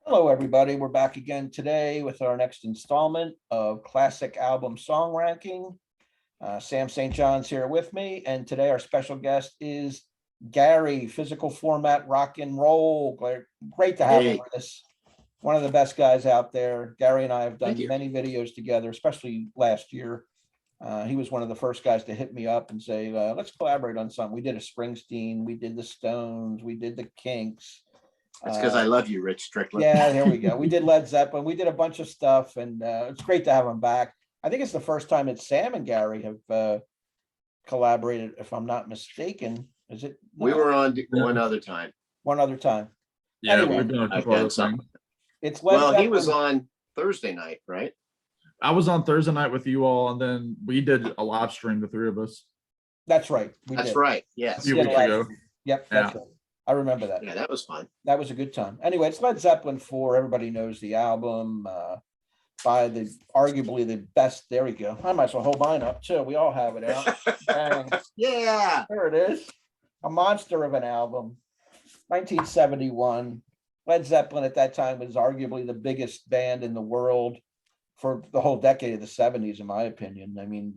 Hello, everybody. We're back again today with our next installment of Classic Album Song Ranking. Sam St. John's here with me, and today our special guest is Gary, Physical Format Rock and Roll. Great to have him with us. One of the best guys out there. Gary and I have done many videos together, especially last year. He was one of the first guys to hit me up and say, let's collaborate on something. We did a Springsteen, we did the Stones, we did the Kinks. That's because I love you, Rich Strickland. Yeah, here we go. We did Led Zeppelin. We did a bunch of stuff, and it's great to have him back. I think it's the first time that Sam and Gary have collaborated, if I'm not mistaken. Is it? We were on one other time. One other time. Yeah, anyway, we've done a couple other things. It's Led Zeppelin. He was on Thursday night, right? I was on Thursday night with you all, and then we did a live stream, the three of us. That's right. That's right. Yes. A few weeks ago. Yep. That's right. I remember that. Yeah, that was fun. That was a good time. Anyway, it's Led Zeppelin IV. Everybody knows the album by the arguably the best. There we go. I might as well hold mine up too. We all have it out. Yeah. There it is. A monster of an album. 1971. Led Zeppelin at that time was arguably the biggest band in the world for the whole decade of the 70s, in my opinion. I mean,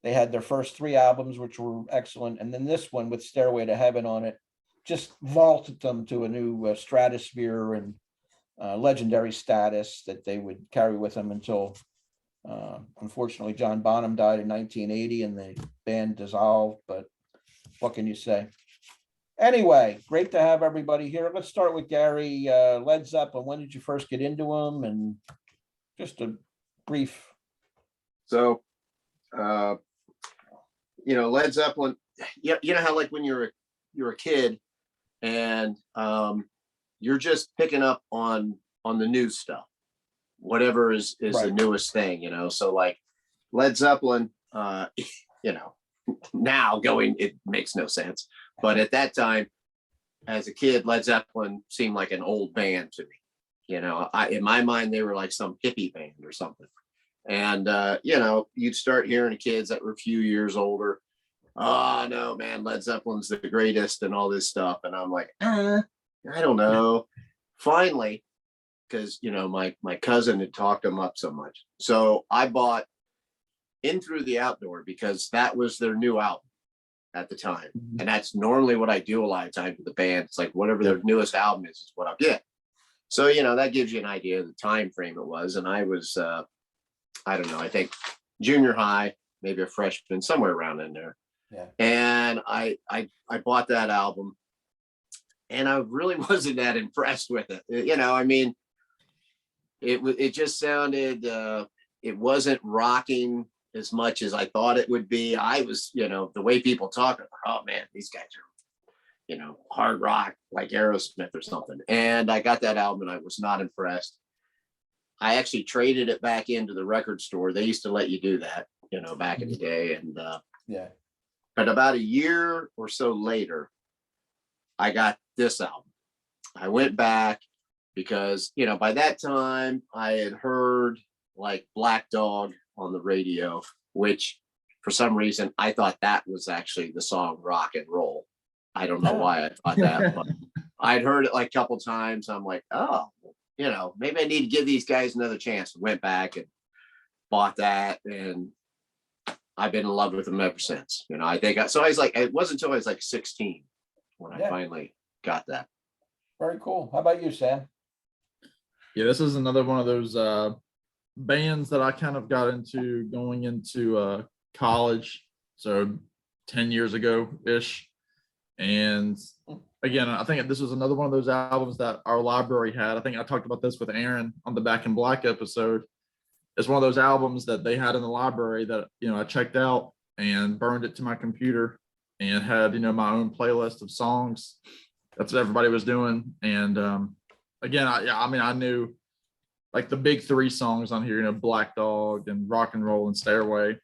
they had their first three albums, which were excellent. And then this one with Stairway to Heaven on it just vaulted them to a new stratosphere and legendary status that they would carry with them until, unfortunately, John Bonham died in 1980 and the band dissolved. But what can you say? Anyway, great to have everybody here. Let's start with Gary. Led Zeppelin, when did you first get into them? And just a brief. So, Led Zeppelin, you know how like when you're a kid and you're just picking up on the new stuff, whatever is right. The newest thing, so like Led Zeppelin, now it makes no sense, but at that time as a kid, Led Zeppelin seemed like an old band to me. In my mind they were like some hippie band or something. And you'd start hearing the kids that were a few years older, oh no, man, Led Zeppelin's the greatest and all this stuff. And I'm like, I don't know. Finally, because my cousin had talked them up so much. So I bought In Through the Outdoor because that was their new album at the time. And that's normally what I do a lot of times with the band. It's like whatever their newest album is what I'll get. So, that gives you an idea of the time frame it was. And I was I don't know, I think junior high, maybe a freshman, somewhere around in there. Yeah. And I bought that album and I really wasn't that impressed with it. It just sounded, it wasn't rocking as much as I thought it would be. I was, the way people talk, oh man, these guys are, hard rock like Aerosmith or something. And I got that album and I was not impressed. I actually traded it back into the record store. They used to let you do that, back in the day. And yeah. But about a year or so later, I got this album. I went back because, by that time I had heard like Black Dog on the radio, which for some reason I thought that was actually the song Rock and Roll. I don't know why I thought that, but I'd heard it like a couple times. I'm like, oh, maybe I need to give these guys another chance. Went back and bought that, and I've been in love with them ever since. I think so. I was like, it wasn't until I was like 16 when I finally got that. Very cool. How about you, Sam? Yeah, this is another one of those bands that I kind of got into going into college. So 10 years ago ish. And again, I think this was another one of those albums that our library had. I think I talked about this with Aaron on the Back in Black episode. It's one of those albums that they had in the library that, I checked out and burned it to my computer and had, my own playlist of songs. That's what everybody was doing. And again, I knew like the big three songs on here, Black Dog and Rock and Roll and Stairway.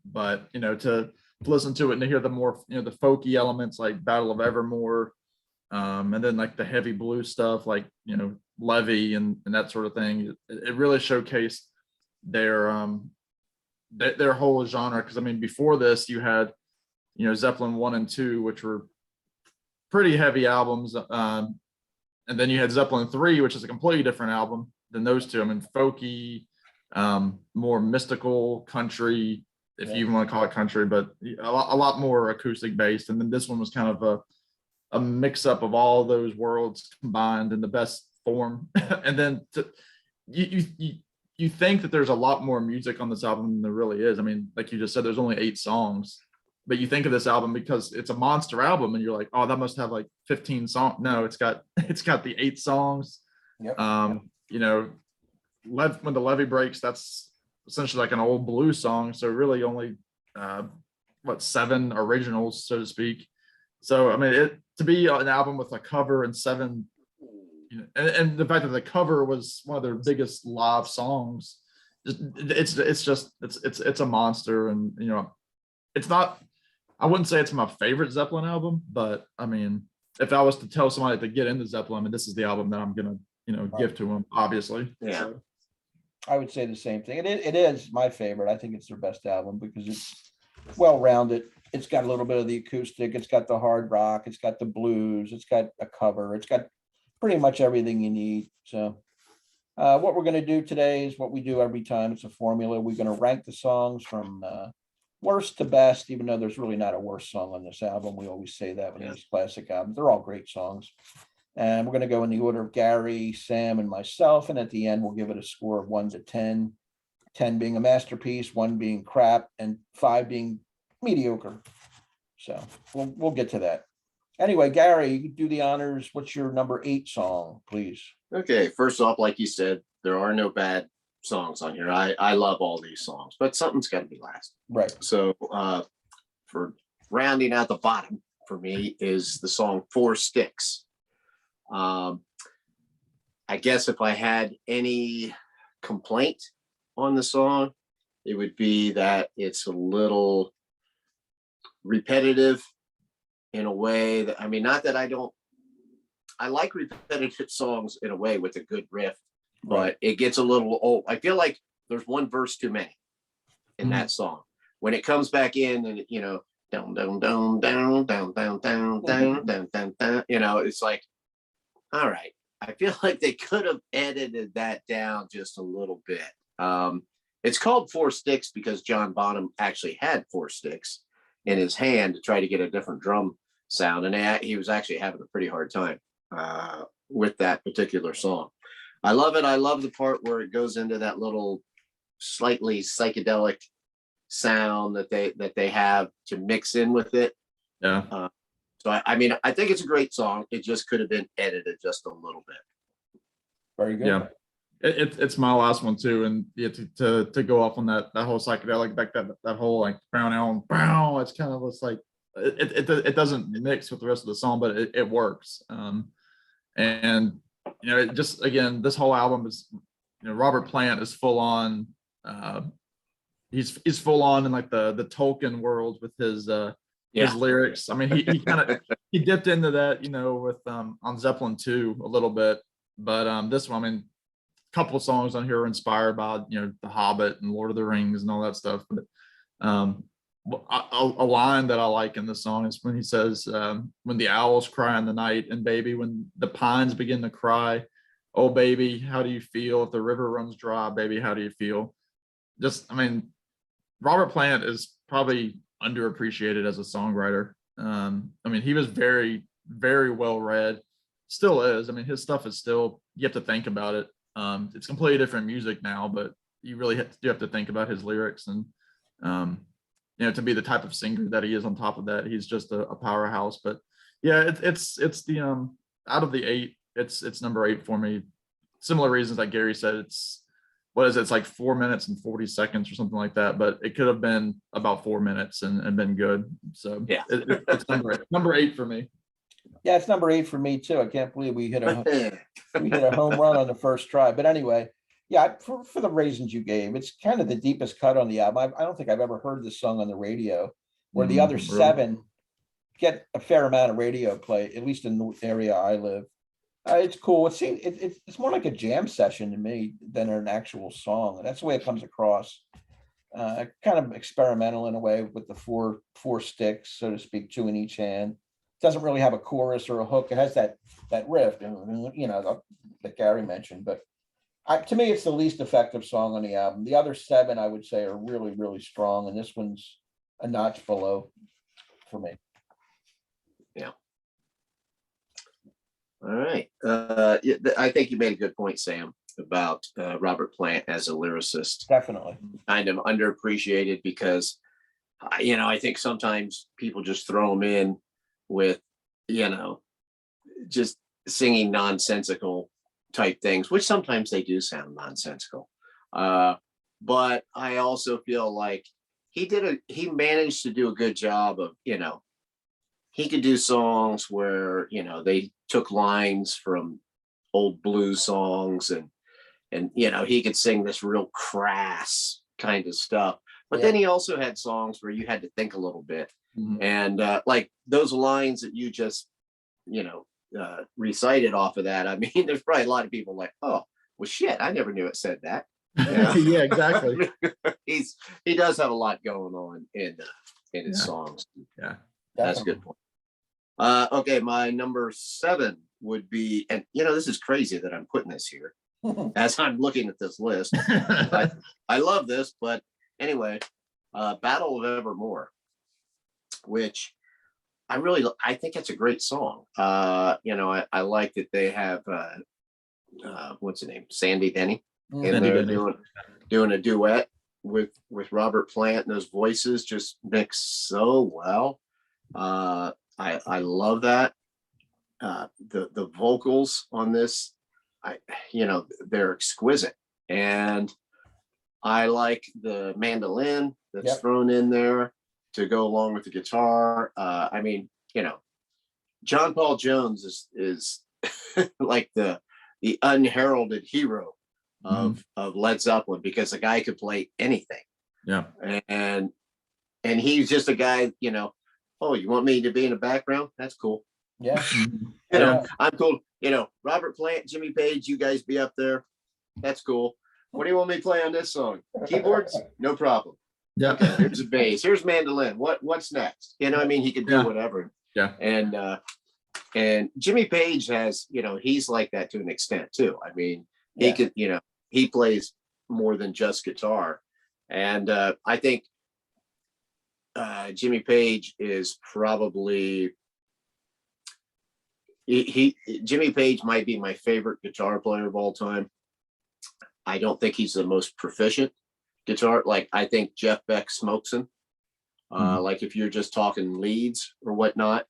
But, to listen to it and to hear the more, the folky elements like Battle of Evermore, and then like the heavy blues stuff like, Levee and that sort of thing. It really showcased their whole genre. Because before this you had Zeppelin 1 and 2, which were pretty heavy albums, and then you had Zeppelin III, which is a completely different album than those two. I mean, folky, more mystical country, if you even want to call it country, but a lot more acoustic based. And then this one was kind of a mix up of all those worlds combined in the best form. And then you think that there's a lot more music on this album than there really is. I mean, like you just said, there's only 8 songs, but you think of this album because it's a monster album and you're like, oh, that must have like 15 songs. No, it's got the 8 songs. Yep. You know, when the levee breaks, that's essentially like an old blues song. So really only 7 originals, so to speak. So I mean, to be an album with a cover and 7, you know, and the fact that the cover was one of their biggest live songs, it's a monster. And you know, it's not, I wouldn't say it's my favorite Zeppelin album, but I mean, if I was to tell somebody to get into Zeppelin, I mean, this is the album that I'm gonna, you know, give to them, obviously. Yeah. So, I would say the same thing. It is my favorite. I think it's their best album because it's well-rounded. It's got a little bit of the acoustic. It's got the hard rock. It's got the blues. It's got a cover. It's got pretty much everything you need. So what we're going to do today is what we do every time. It's a formula. We're going to rank the songs from worst to best, even though there's really not a worst song on this album. We always say that with these classic albums. They're all great songs. And we're going to go in the order of Gary, Sam, and myself. And at the end, we'll give it a score of 1 to 10. 10 being a masterpiece, 1 being crap, and 5 being mediocre. So we'll get to that. Anyway, Gary, you do the honors. What's your number 8 song, please? Okay, first off, like you said, there are no bad songs on here. I love all these songs, but something's got to be last. Right. So for rounding out the bottom for me is the song 4 Sticks. I guess if I had any complaint on the song, it would be that it's a little repetitive in a way that, I mean, not that I like repetitive songs in a way with a good riff, but it gets a little old. I feel like there's one verse too many in that song. When it comes back in and, you know, down, down, down, down, down, down, down, down, down, down, down, you know, it's like, all right. I feel like they could have edited that down just a little bit. It's called 4 Sticks because John Bonham actually had 4 sticks in his hand to try to get a different drum sound. And he was actually having a pretty hard time with that particular song. I love it. I love the part where it goes into that little slightly psychedelic sound that they have to mix in with it. yeah. So I mean, I think it's a great song. It just could have been edited just a little bit. Very good. Yeah. It's my last one too, and yeah, to go off on that whole psychedelic, back that whole like brown, it's kind of, it's like it doesn't mix with the rest of the song, but it works. And you know, it just, again, this whole album is, you know, Robert Plant is full on. He's full on in like the Tolkien world with his lyrics. I mean, he kind of he dipped into that, you know, with on Zeppelin II a little bit, but this one, I mean, a couple of songs on here are inspired by, you know, The Hobbit and Lord of the Rings and all that stuff. But a line that I like in the song is when he says, when the owls cry in the night, and baby, when the pines begin to cry, oh baby, how do you feel? If the river runs dry, baby, how do you feel? Just, I mean, Robert Plant is probably underappreciated as a songwriter. I mean, he was very, very well read, still is. I mean, his stuff is still, you have to think about it. It's completely different music now, but you really have to think about his lyrics. And you know, to be the type of singer that he is, on top of that, he's just a powerhouse. But yeah, it's the out of the 8, it's number 8 for me. Similar reasons like Gary said. It's like 4 minutes and 40 seconds or something like that, but it could have been about 4 minutes and been good. So yeah, it's number 8 for me. Yeah, it's number 8 for me too. I can't believe we hit a home run on the first try. But anyway, yeah, for the reasons you gave, it's kind of the deepest cut on the album. I don't think I've ever heard this song on the radio, where the other 7 get a fair amount of radio play, at least in the area I live. It's cool. It's more like a jam session to me than an actual song. That's the way it comes across. Kind of experimental in a way with the four sticks, so to speak, 2 in each hand. doesn't really have a chorus or a hook. It has that riff, you know, that Gary mentioned. But to me, it's the least effective song on the album. The other 7, I would say, are really, really strong, and this one's a notch below for me. Yeah. All right. I think you made a good point, Sam, about Robert Plant as a lyricist. Definitely. Kind of underappreciated because, you know, I think sometimes people just throw him in with, you know, just singing nonsensical type things, which sometimes they do sound nonsensical. But I also feel like he managed to do a good job of, you know, he could do songs where, you know, they took lines from old blues songs and, you know, he could sing this real crass kind of stuff. But then he also had songs where you had to think a little bit. And like those lines that you just, you know, recited off of that. I mean, there's probably a lot of people like, oh, well, shit, I never knew it said that. Yeah, Yeah, exactly. he does have a lot going on in his songs. Yeah, that's a good point. Okay, my number 7 would be, and you know, this is crazy that I'm putting this here as I'm looking at this list. I love this, but anyway, Battle of Evermore, which I think it's a great song. You know, I like that they have what's the name, Sandy Denny, and they're doing a duet with Robert Plant, and those voices just mix so well. I love that. The vocals on this, you know, they're exquisite, and I like the mandolin that's thrown in there to go along with the guitar. I mean, you know, John Paul Jones is like the unheralded hero of Led Zeppelin, because the guy could play anything. Yeah. And he's just a guy, you know, oh, you want me to be in the background? That's cool. Yeah. You know, I'm cool. You know, Robert Plant, Jimmy Page, you guys be up there. That's cool. What do you want me to play on this song? Keyboards? No problem. Yeah. Okay, here's a bass. Here's mandolin. What's next? You know, I mean, he could do whatever. Yeah. And Jimmy Page has, you know, he's like that to an extent too. I mean, he could, you know, he plays more than just guitar. And I think Jimmy Page is probably Jimmy Page might be my favorite guitar player of all time. I don't think he's the most proficient guitar. Like, I think Jeff Beck smokes him. Like if you're just talking leads or whatnot,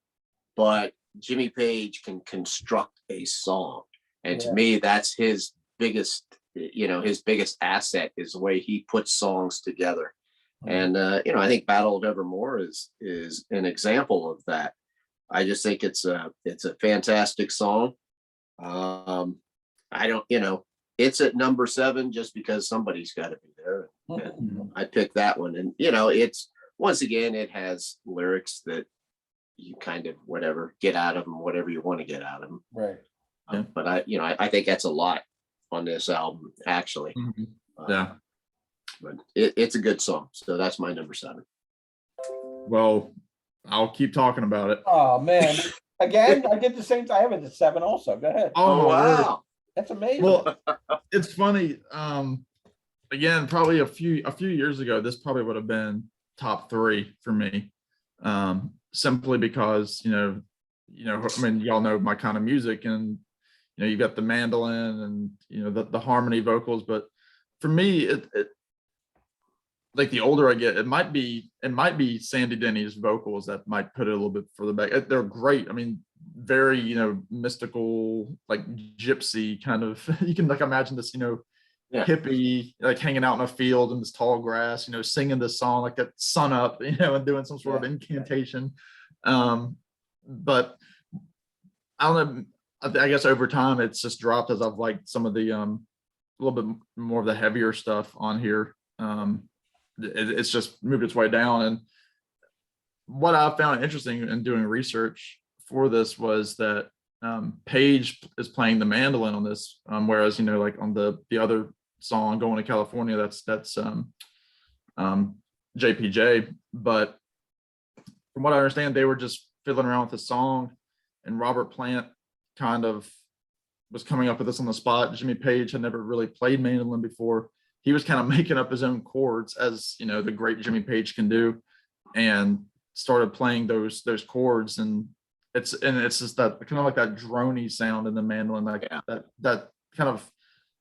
but Jimmy Page can construct a song. And to me, that's his biggest, you know, his biggest asset is the way he puts songs together. And, you know, I think Battle of Evermore is an example of that. I just think it's a fantastic song. I don't, you know, it's at number 7 just because somebody's got to be there. And I picked that one. And, you know, it's, once again, it has lyrics that you kind of get out of them, whatever you want to get out of them. Right. But I think that's a lot on this album, actually. Yeah. But it's a good song. So that's my number 7. Well, I'll keep talking about it. Oh man. Again, I did the same thing. I have it at 7 also. Go ahead. Oh, wow. That's amazing. Well, it's funny. Again, probably a few years ago, this probably would have been top 3 for me. Simply because, you know, I mean, y'all know my kind of music, and you know, you've got the mandolin and, you know, the harmony vocals. But for me, it like the older I get, it might be Sandy Denny's vocals that might put it a little bit further back. They're great. I mean, very, you know, mystical, like gypsy kind of, you can like imagine this, you know, hippie, like hanging out in a field in this tall grass, you know, singing this song like that sun up, you know, and doing some sort of incantation. But I don't know, I guess over time it's just dropped as I've liked some of the a little bit more of the heavier stuff on here. It's just moved its way down. And what I found interesting in doing research for this was that Page is playing the mandolin on this, whereas, you know, like on the other song, Going to California, that's JPJ. But from what I understand, they were just fiddling around with the song, and Robert Plant kind of was coming up with this on the spot. Jimmy Page had never really played mandolin before. He was kind of making up his own chords, as you know, the great Jimmy Page can do, and started playing those chords. And it's just that kind of like that drony sound in the mandolin, like that kind of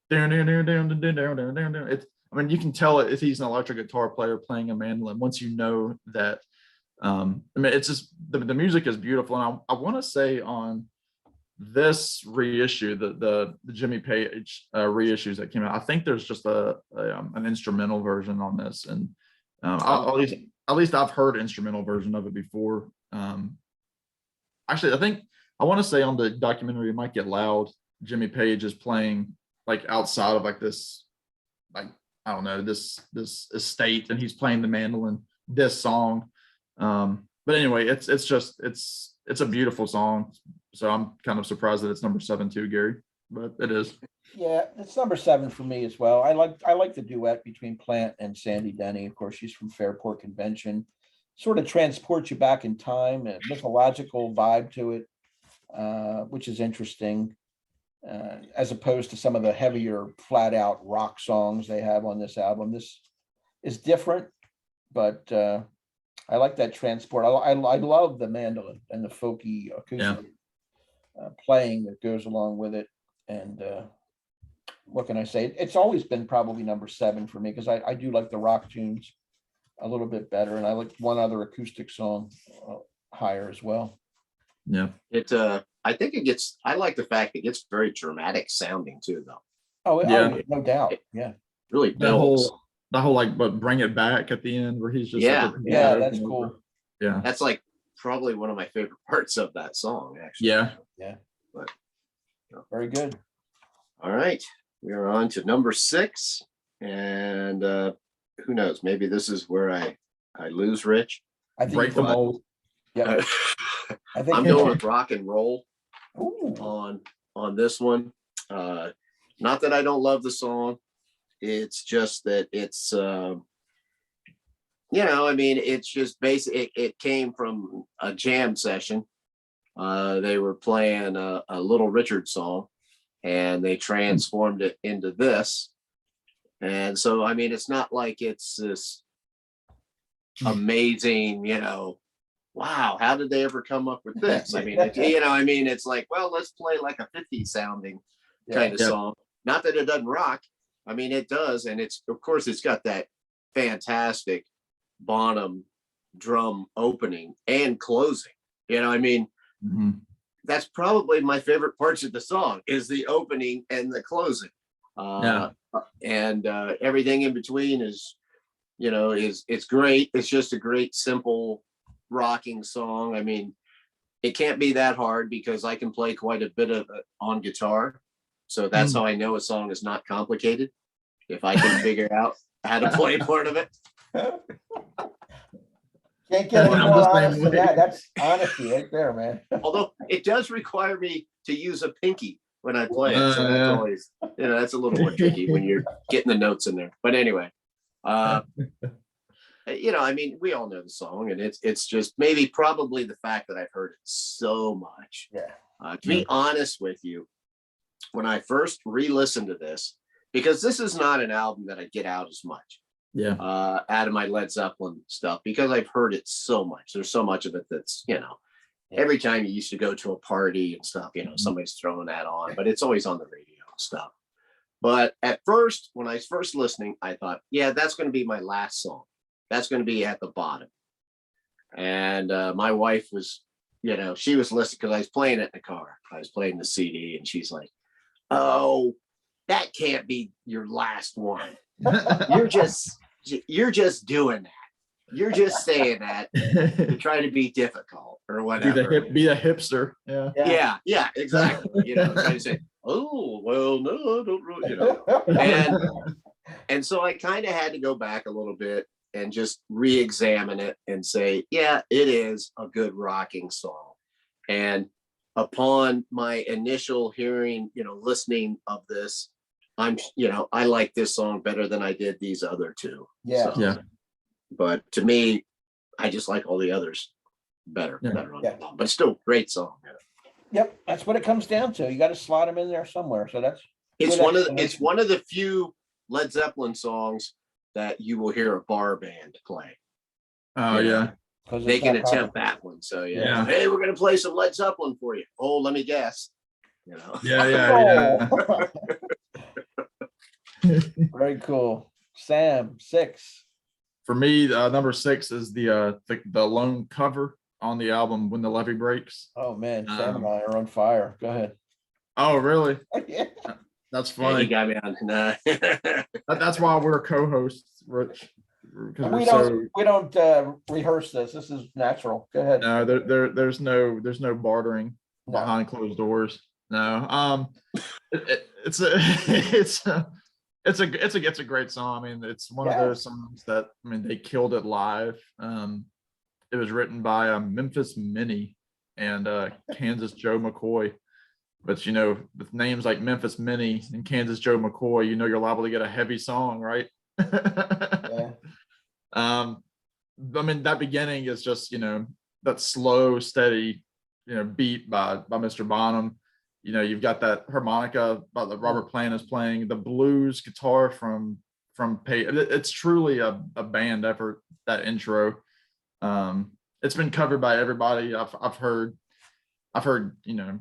it's, I mean, you can tell if he's an electric guitar player playing a mandolin once you know that. I mean, it's just the music is beautiful. And I want to say on this reissue, the Jimmy Page reissues that came out, I think there's just an instrumental version on this, and at least I've heard instrumental version of it before. Actually, I want to say on the documentary It Might Get Loud, Jimmy Page is playing like outside of like this, like, I don't know, this estate, and he's playing the mandolin, this song. But anyway, it's a beautiful song. So I'm kind of surprised that it's number 7 too, Gary, but it is. Yeah, it's number 7 for me as well. I like the duet between Plant and Sandy Denny. Of course, she's from Fairport Convention. Sort of transports you back in time, a mythological vibe to it, which is interesting, as opposed to some of the heavier, flat out rock songs they have on this album. This is different, but I like that transport. I love the mandolin and the folky acoustic playing that goes along with it. And what can I say? It's always been probably number 7 for me, because I do like the rock tunes a little bit better, and I like one other acoustic song higher as well. Yeah, I think I like the fact it gets very dramatic sounding too, though. Oh yeah, no doubt. Yeah, really builds. That whole like, but bring it back at the end where he's just Yeah, that's cool. Yeah, that's like probably one of my favorite parts of that song, actually. Yeah. But Very good. all right, we are on to number 6, and who knows? Maybe this is where I lose Rich. I think Break the mold. Yeah, I think I'm going with rock and roll Ooh. on this one. Not that I don't love the song. It's just that it's I mean, it's just basic. It came from a jam session. They were playing a Little Richard song, and they transformed it into this. And so, I mean, it's not like it's this amazing, wow, how did they ever come up with this? I mean, it's like, well, let's play like a 50s sounding kind of song. Not that it doesn't rock. I mean, it does. And of course, it's got that fantastic Bonham drum opening and closing. That's probably my favorite parts of the song is the opening and the closing. And everything in between is it's great. It's just a great, simple rocking song. I mean, it can't be that hard because I can play quite a bit of it on guitar. So that's how I know a song is not complicated. If I can figure out how to play part of it. Can't get any more honest than that. That's honesty right there, man. Although it does require me to use a pinky when I play it. So that's always, that's a little more tricky when you're getting the notes in there. But anyway, I mean, we all know the song, and it's just maybe probably the fact that I've heard it so much. Yeah. To be honest with you, when I first re-listened to this, because this is not an album that I get out as much. Out of my Led Zeppelin stuff, because I've heard it so much. There's so much of it that's, every time you used to go to a party and stuff, somebody's throwing that on, but it's always on the radio and stuff. But at first, when I was first listening, I thought, yeah, that's going to be my last song. That's going to be at the bottom. And my wife was, she was listening because I was playing it in the car. I was playing the CD, and she's like, oh, that can't be your last one. You're just doing that. You're just saying that to try to be difficult or whatever. Be a hipster. Yeah, exactly. Trying to say, oh, well, no, I don't really, and so I kind of had to go back a little bit and just re-examine it and say, yeah, it is a good rocking song. And upon my initial hearing, listening of this, I like this song better than I did these other two. Yeah. But to me, I just like all the others. better, Yeah. better on Yeah. the album, but still great song. Yep, that's what it comes down to. You got to slot them in there somewhere. So that's It's good one of it's explanation. one of the few Led Zeppelin songs that you will hear a bar band play. Oh You know, yeah. because They it's can not attempt complicated. that one. So Yeah. hey, we're gonna play some Led Zeppelin for you. Oh, let me guess. You know. Yeah. Oh. Very cool. Sam, 6. For me, number 6 is the lone cover on the album When the Levee Breaks. Oh man, Sam and I are on fire. Go ahead. Oh, really? Yeah. That's Yeah, he funny. got me on. Nah. That's why we're co-hosts, Rich. Because We don't rehearse this. This is natural. Go ahead. no, there's no bartering No. behind closed doors. No. It's a great song. I mean, it's one of those songs that, I mean, they killed it live. It was written by Memphis Minnie and Kansas Joe McCoy. But you know, with names like Memphis Minnie and Kansas Joe McCoy, you know you're liable to get a heavy song, right? Yeah. I mean, that beginning is just, you know, that slow, steady, you know, beat by Mr. Bonham. You know, you've got that harmonica by the Robert Plant is playing, the blues guitar from it's truly a band effort, that intro. It's been covered by everybody. I've heard, you know,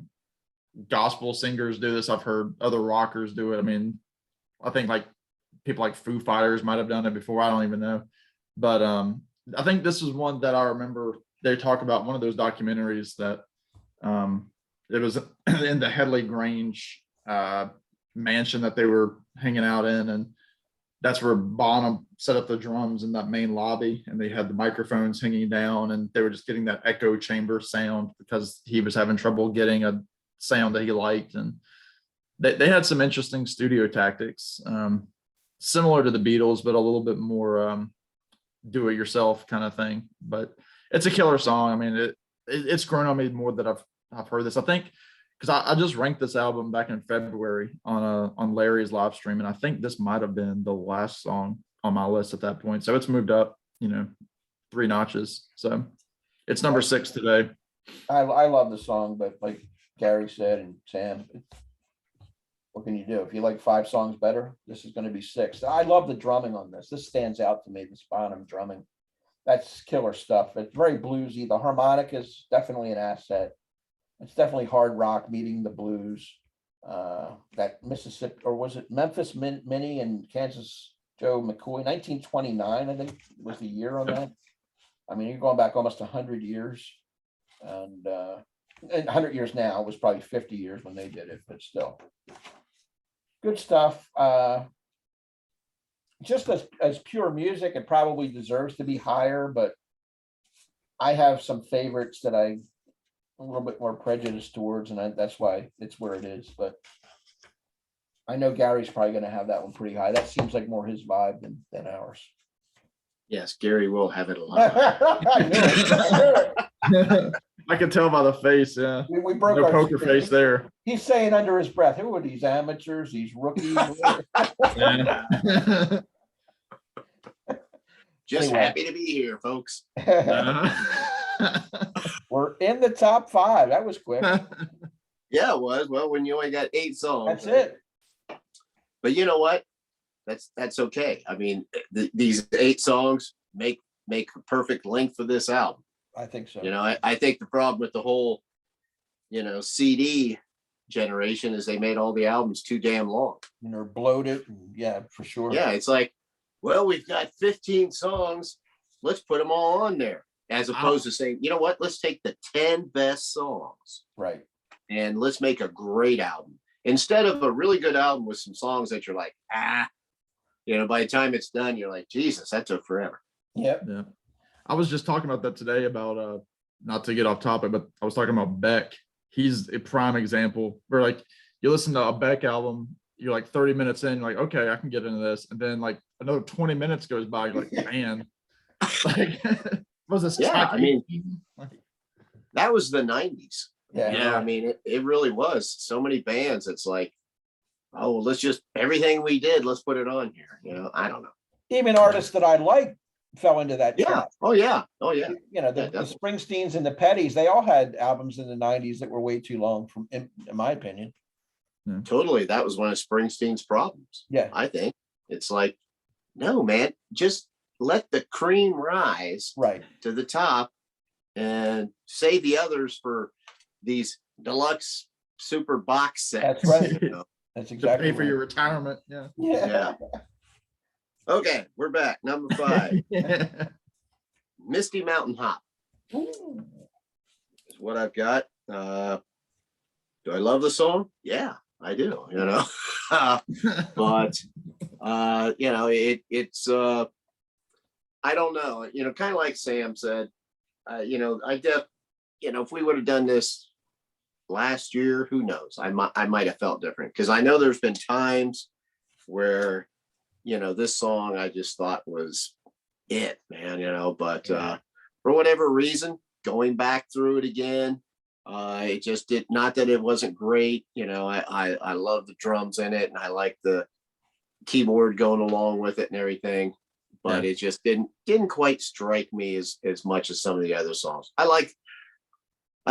gospel singers do this. I've heard other rockers do it. I mean, I think like people like Foo Fighters might have done it before. I don't even know. But I think this is one that I remember they talk about, one of those documentaries that it was in the Headley Grange mansion that they were hanging out in, and that's where Bonham set up the drums in that main lobby, and they had the microphones hanging down, and they were just getting that echo chamber sound because he was having trouble getting a sound that he liked. And they had some interesting studio tactics, similar to the Beatles, but a little bit more do it yourself kind of thing. But it's a killer song. I mean, it's grown on me more that I've heard this. I think because I just ranked this album back in February on Larry's live stream, and I think this might have been the last song on my list at that point. So it's moved up, you know, 3 notches. So it's number 6 today. I love the song, but like Gary said, and Sam, what can you do? If you like 5 songs better, this is going to be 6. I love the drumming on this. This stands out to me, this Bonham drumming. That's killer stuff. It's very bluesy. The harmonica is definitely an asset. It's definitely hard rock meeting the blues. That Mississippi, or was it Memphis Minnie and Kansas Joe McCoy, 1929, I think was the year on that. I mean, you're going back almost 100 years. And 100 years now, it was probably 50 years when they did it, but still. Good stuff. Just as pure music, it probably deserves to be higher, but I have some favorites that I'm a little bit more prejudiced towards, and that's why it's where it is. But I know Gary's probably going to have that one pretty high. That seems like more his vibe than ours. Yes, Gary will have it a lot. I knew it. I can tell by the face. Yeah, We broke no our poker spirit. face there. He's saying under his breath, "Who are these amateurs? These rookies?" Yeah. Just Anyway. happy to be here, folks. We're in the top 5. That was quick. Yeah, it was. Well, when you only got 8 songs. That's it. But you know what? That's okay. I mean, these 8 songs make a perfect length for this album. I think so. You know, I think the problem with the whole, you know, CD generation is they made all the albums too damn long. And they're bloated. And yeah, for sure. Yeah, it's like, well, we've got 15 songs. Let's put them all on there. As opposed to saying, you know what? Let's take the 10 best songs. Right. And let's make a great album. Instead of a really good album with some songs that you're like, you know, by the time it's done, you're like, Jesus, that took forever. Yep. Yeah. I was just talking about that today about not to get off topic, but I was talking about Beck. He's a prime example where like you listen to a Beck album, you're like 30 minutes in, you're like, okay, I can get into this. And then like another 20 minutes goes by, you're like, man, like was this? Yeah, I mean, that was the 90s. Yeah. Yeah, I mean, it really was. So many bands, it's like, oh, well, let's just everything we did, let's put it on here. You know, I don't know. Even artists that I like fell into that Yeah. trap. Oh yeah. Oh yeah. You know, Yeah, the definitely. Springsteens and the Pettys, they all had albums in the 90s that were way too long in my opinion. Totally. That was one of Springsteen's problems. Yeah. I think it's like, no, man, just let the cream rise Right. to the top and save the others for these deluxe super box sets. That's right. You know? That's To exactly pay for right. your retirement. Yeah. Yeah. Okay, we're back. Number 5, Misty Mountain Hop Ooh. is what I've got. Do I love the song? Yeah, I do, you know. But you know, it's I don't know, you know, kind of like Sam said, you know, you know, if we would have done this last year, who knows? I might have felt different, because I know there's been times where, you know, this song I just thought was it, man, you know, but for whatever reason, going back through it again, it just did not that it wasn't great. You know, I love the drums in it, and I like the keyboard going along with it and everything, but it just didn't quite strike me as much as some of the other songs. I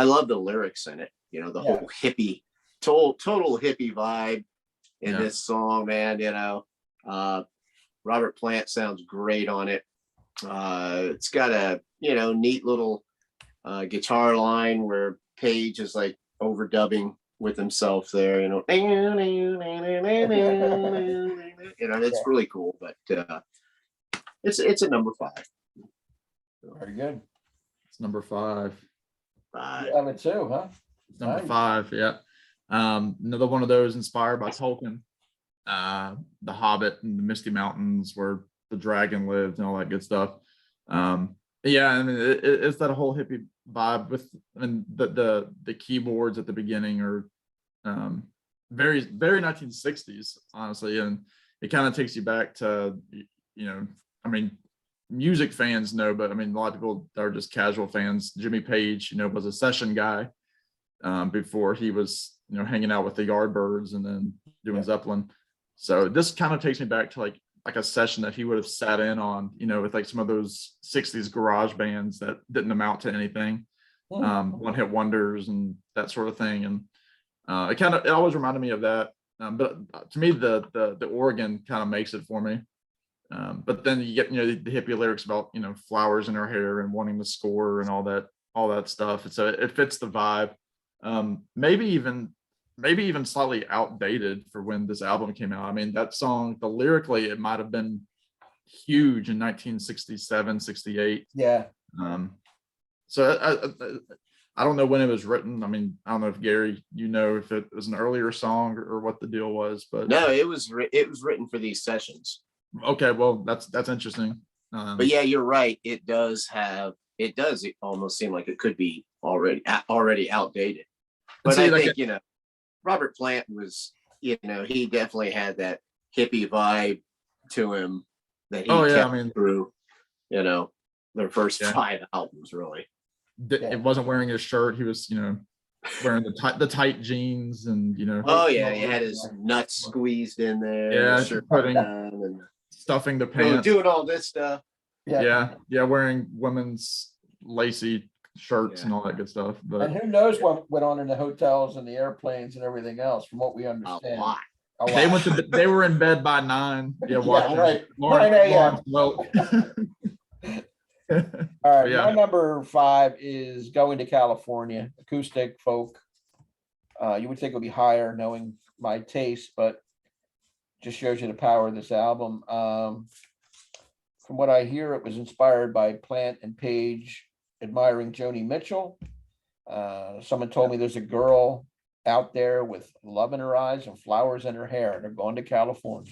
love the lyrics in it, you know, the whole hippie, total hippie vibe in this song, man. You know, Robert Plant sounds great on it. It's got a, you know, neat little guitar line where Page is like overdubbing with himself there, you know. You know, it's really cool, but it's a number 5. Very good. It's number 5. You have it too, huh? It's number Nice. 5. Yeah. Another one of those inspired by Tolkien. The Hobbit and the Misty Mountains where the dragon lived and all that good stuff. Yeah, I mean, it's that whole hippie vibe with, I mean, the keyboards at the beginning are very, very 1960s, honestly, and it kind of takes you back to, you know, I mean, music fans know, but I mean, a lot of people that are just casual fans. Jimmy Page, you know, was a session guy before he was, you know, hanging out with the Yardbirds and then doing Zeppelin. So this kind of takes me back to like a session that he would have sat in on, you know, with like some of those 60s garage bands that didn't amount to anything, one hit wonders and that sort of thing. And it always reminded me of that. But to me, the organ kind of makes it for me. But then you get, you know, the hippie lyrics about, you know, flowers in her hair and wanting to score and all that stuff. And so it fits the vibe. Maybe even slightly outdated for when this album came out. I mean, that song, lyrically, it might have been huge in 1967, 68. Yeah. So I don't know when it was written. I mean, I don't know if Gary, you know, if it was an earlier song or what the deal was, but no, it was written for these sessions. Okay, well, that's interesting. But yeah, you're right. It does almost seem like it could be already outdated. But I think, you know, Robert Plant was, you know, he definitely had that hippie vibe to him that he kept through, you know, their first 5 albums, really. It wasn't wearing his shirt. He was, you know, wearing the tight jeans and, you know. Oh yeah, he had his nuts squeezed in there. Yeah, putting stuffing the pants. Doing all this stuff. Yeah, wearing women's lacy shirts and all that good stuff. But and who knows what went on in the hotels and the airplanes and everything else, from what we understand. A lot. They were in bed by 9. Yeah, watching right. Lawrence Welk. All right, my number 5 is Going to California, acoustic folk. You would think it would be higher knowing my taste, but just shows you the power of this album. From what I hear, it was inspired by Plant and Page admiring Joni Mitchell. Someone told me there's a girl out there with love in her eyes and flowers in her hair. They're going to California.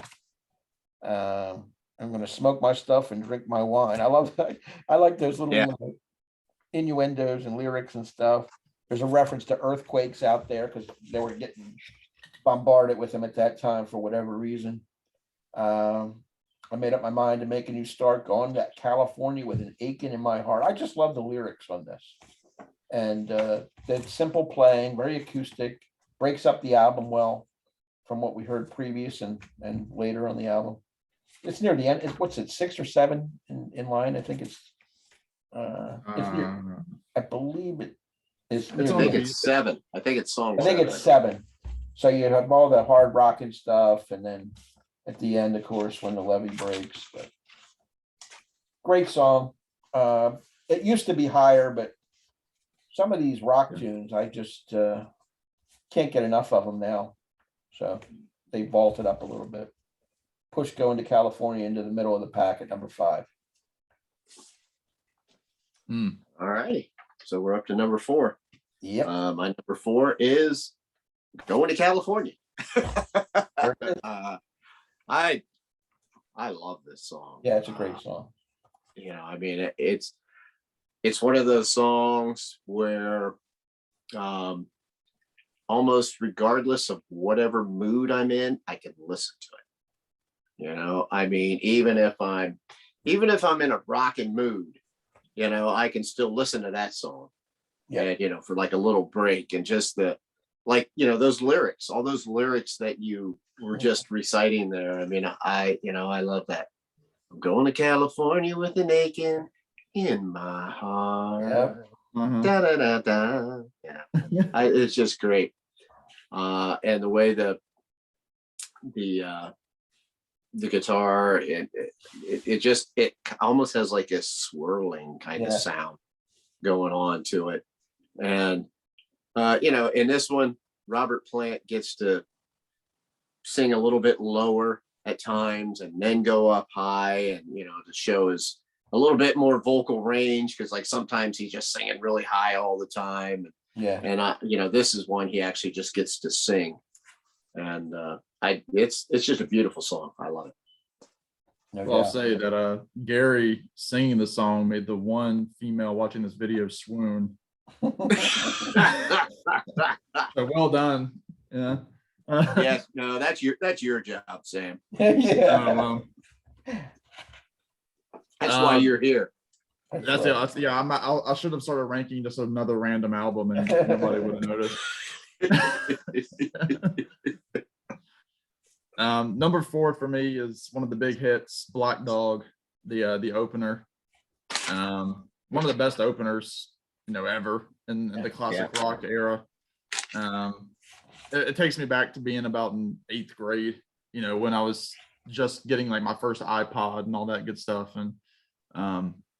I'm going to smoke my stuff and drink my wine. I love that. I like those little innuendos and lyrics and stuff. There's a reference to earthquakes out there because they were getting bombarded with them at that time for whatever reason. I made up my mind to make a new start, going to California with an aching in my heart. I just love the lyrics on this. And the simple playing, very acoustic, breaks up the album well from what we heard previous and later on the album. It's near the end. What's it, 6 or 7 in line? I think it's near, I believe it is. It's I on think the it's 7. I think it's song. I think it's 7. So you have all the hard rocking stuff, and then at the end, of course, when the levee breaks. But great song. It used to be higher, but some of these rock tunes, I just can't get enough of them now. So they vaulted up a little bit. Push Going to California into the middle of the pack at number 5. All righty. So we're up to number 4. Yep. My number 4 is Going to California. I love this song. Yeah, it's a great song. You know, I mean, it's one of those songs where almost regardless of whatever mood I'm in, I can listen to it. You know, I mean, even if I'm in a rocking mood, you know, I can still listen to that song. Yeah. And, you know, for like a little break, and just you know, those lyrics, all those lyrics that you were just reciting there. I mean, I love that. I'm going to California with an aching in my heart. Yep. Da, da, da, da. Yeah. It's just great. And the way the guitar, it almost has like a swirling kind of sound going on to it. And you know, in this one, Robert Plant gets to sing a little bit lower at times and then go up high, and you know, the show is a little bit more vocal range, because like sometimes he's just singing really high all the time. Yeah. And you know, this is one he actually just gets to sing. And it's just a beautiful song. I love it. No Well, I'll doubt. say that Gary singing the song made the one female watching this video swoon. So well done. Yeah. Yes, no, that's your job, Sam. Yeah. That's why you're here. That's it. Yeah, I should have started ranking just another random album, and nobody would have noticed. Number 4 for me is one of the big hits, Black Dog, the opener. One of the best openers, you know, ever in the classic rock era. It takes me back to being about in 8th grade, you know, when I was just getting like my first iPod and all that good stuff, and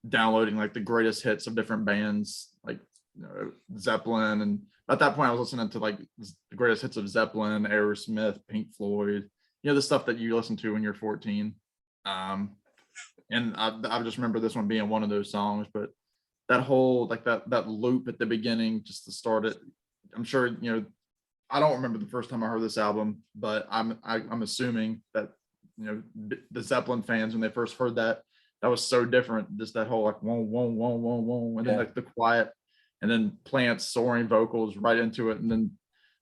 downloading like the greatest hits of different bands, like, you know, Zeppelin. And at that point I was listening to like the greatest hits of Zeppelin, Aerosmith, Pink Floyd, you know, the stuff that you listen to when you're 14. And I just remember this one being one of those songs. But that whole like that loop at the beginning, just to start it, I'm sure, you know, I don't remember the first time I heard this album, but I'm assuming that, you know, the Zeppelin fans, when they first heard that was so different. Just that whole like whoa, whoa, whoa, whoa, whoa, and then like the quiet, and then Plant's soaring vocals right into it, and then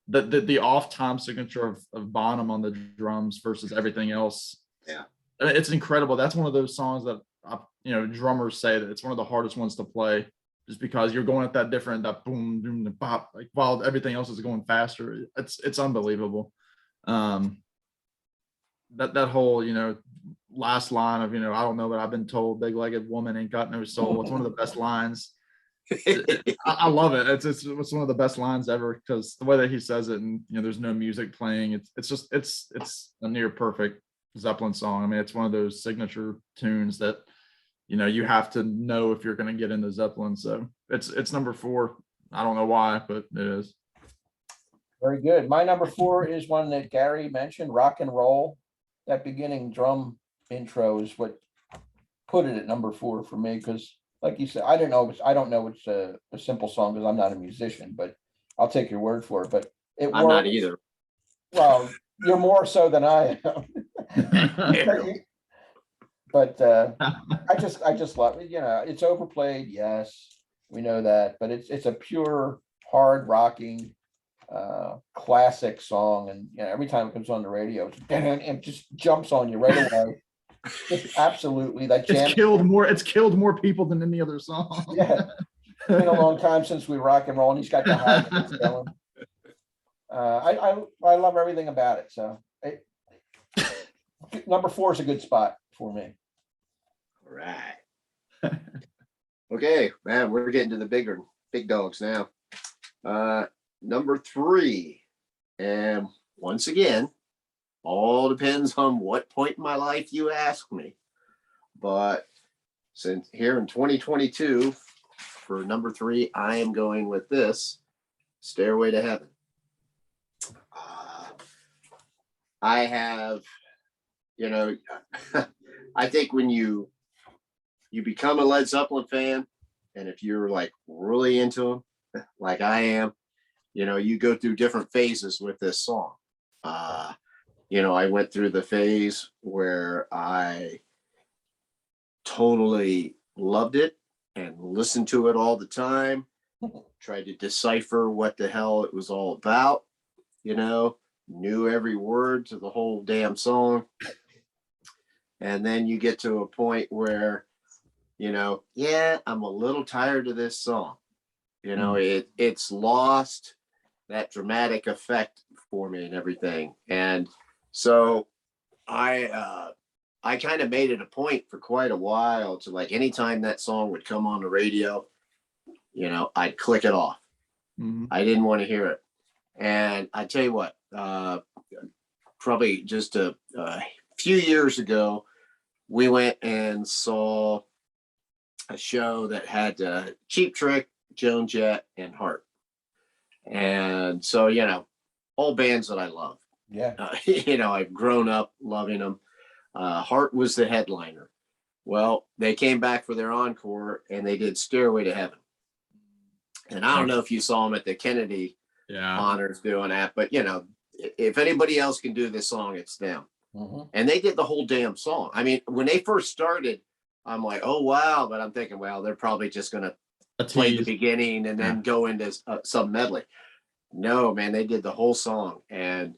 the off time signature of Bonham on the drums versus everything else. Yeah, I mean, it's incredible. That's one of those songs that you know, drummers say that it's one of the hardest ones to play, just because you're going at that different, that boom, boom, the pop, like while everything else is going faster. It's unbelievable. That whole, you know, last line of, you know, I don't know, but I've been told big-legged woman ain't got no soul. It's one of the best lines. I love it. It's one of the best lines ever, because the way that he says it, and you know, there's no music playing. It's a near perfect Zeppelin song. I mean, it's one of those signature tunes that, you know, you have to know if you're going to get into Zeppelin. So it's number 4. I don't know why, but it is. Very good. My number 4 is one that Gary mentioned, Rock and Roll. That beginning drum intro is what put it at number 4 for me, because like you said, I don't know it's a simple song, because I'm not a musician, but I'll take your word for it. But I'm not either. Well, you're more so than I am. But I just love it. You know, it's overplayed, yes, we know that, but it's a pure hard rocking classic song, and you know, every time it comes on the radio, it just jumps on you right away. Just absolutely that jam. It's killed more people than any other song. Yeah, it's been a long time since we rock and roll, and he's got the high notes going. I love everything about it. So Number 4 is a good spot for me. All right. Okay, man, we're getting to the big dogs now. Number 3, and once again, all depends on what point in my life you ask me. But since here in 2022, for number 3, I am going with this, Stairway to Heaven. I have, you know, I think when you become a Led Zeppelin fan, and if you're like really into them, like I am, you know, you go through different phases with this song. You know, I went through the phase where I totally loved it and listened to it all the time, tried to decipher what the hell it was all about, you know, knew every word to the whole damn song. And then you get to a point where, you know, yeah, I'm a little tired of this song. You know, it's lost that dramatic effect for me and everything. And so I kind of made it a point for quite a while to, like, anytime that song would come on the radio, you know, I'd click it off. I didn't want to hear it. And I tell you what, probably just a few years ago, we went and saw a show that had Cheap Trick, Joan Jett, and Heart. And so, you know, all bands that I love. Yeah. You know, I've grown up loving them. Heart was the headliner. Well, they came back for their encore and they did Stairway to Heaven. And I don't know if you saw them at the Kennedy honors doing that, but, you know, if anybody else can do this song, it's them. And they did the whole damn song. I mean, when they first started, I'm like, oh, wow. But I'm thinking, well, they're probably just going to play the beginning and then go into some medley. No, man, they did the whole song. And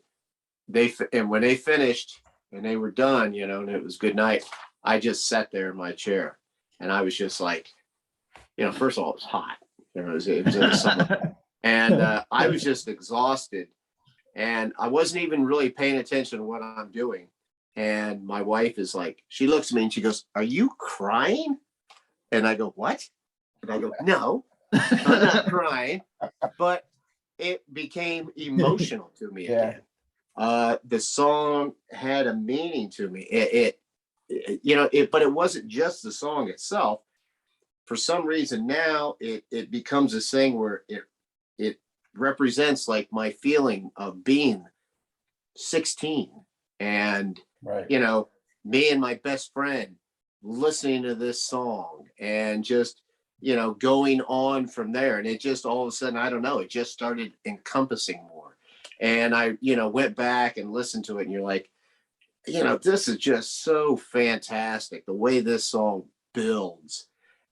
when they finished and they were done, you know, and it was good night, I just sat there in my chair and I was just like, you know, first of all, it was hot. You know, it was in the summer. And I was just exhausted. And I wasn't even really paying attention to what I'm doing. And my wife is like, she looks at me and she goes, "Are you crying?" And I go, "What?" And I go, "No, I'm not crying." But it became emotional to me again. The song had a meaning to me. But it wasn't just the song itself. For some reason now it becomes this thing where it represents like my feeling of being 16 and you know, me and my best friend listening to this song and just, you know, going on from there. And it just all of a sudden, I don't know, it just started encompassing more. And I, you know, went back and listened to it and you're like, you know, this is just so fantastic the way this song builds.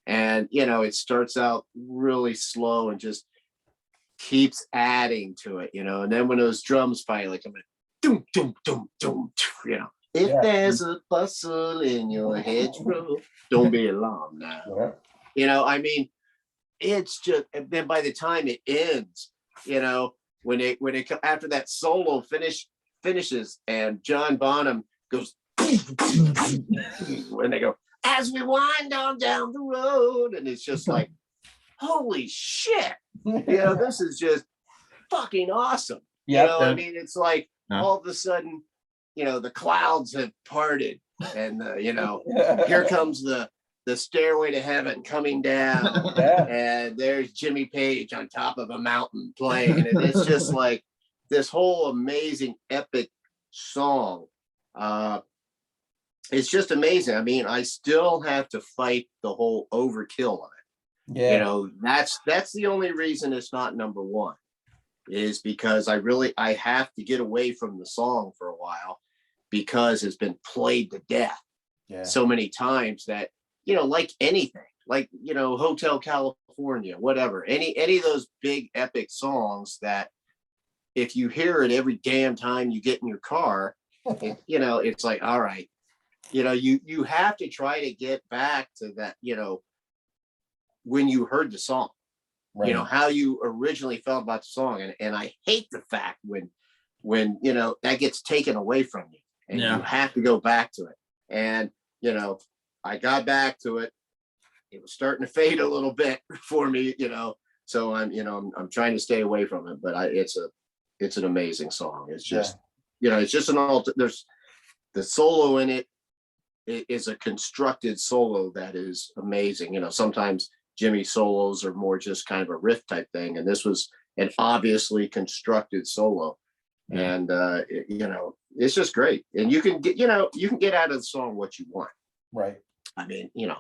And, you know, it starts out really slow and just keeps adding to it, you know, and then when those drums finally come in, doom, doom, doom, doom, you know, if there's a bustle in your hedgerow, don't be alarmed now. You know, I mean, it's just, and then by the time it ends, you know, when it after that solo finishes and John Bonham goes, when they go, as we wind on down the road, and it's just like, holy shit, you know, this is just fucking awesome. You know, I mean, it's like all of a sudden, you know, the clouds have parted and you know, here comes the Stairway to Heaven coming down, and there's Jimmy Page on top of a mountain playing, and it's just like this whole amazing epic song. It's just amazing. I mean, I still have to fight the whole overkill on it. You know, that's the only reason it's not number 1, is because I have to get away from the song for a while because it's been played to death so many times that, you know, like anything, like, you know, Hotel California, whatever, any of those big epic songs that if you hear it every damn time you get in your car, you know, it's like, all right, you know, you have to try to get back to that, you know, when you heard the song, you know, how you originally felt about the song. And I hate the fact when, you know, that gets taken away from you. and Yeah. you have to go back to it. And, you know, I got back to it. It was starting to fade a little bit for me, you know, so I'm trying to stay away from it, but it's an amazing song. It's just, you know, it's just there's the solo in it. It is a constructed solo that is amazing. You know, sometimes Jimmy solos are more just kind of a riff type thing, and this was an obviously constructed solo. And you know, it's just great. And you can get out of the song what you want. Right. I mean, you know,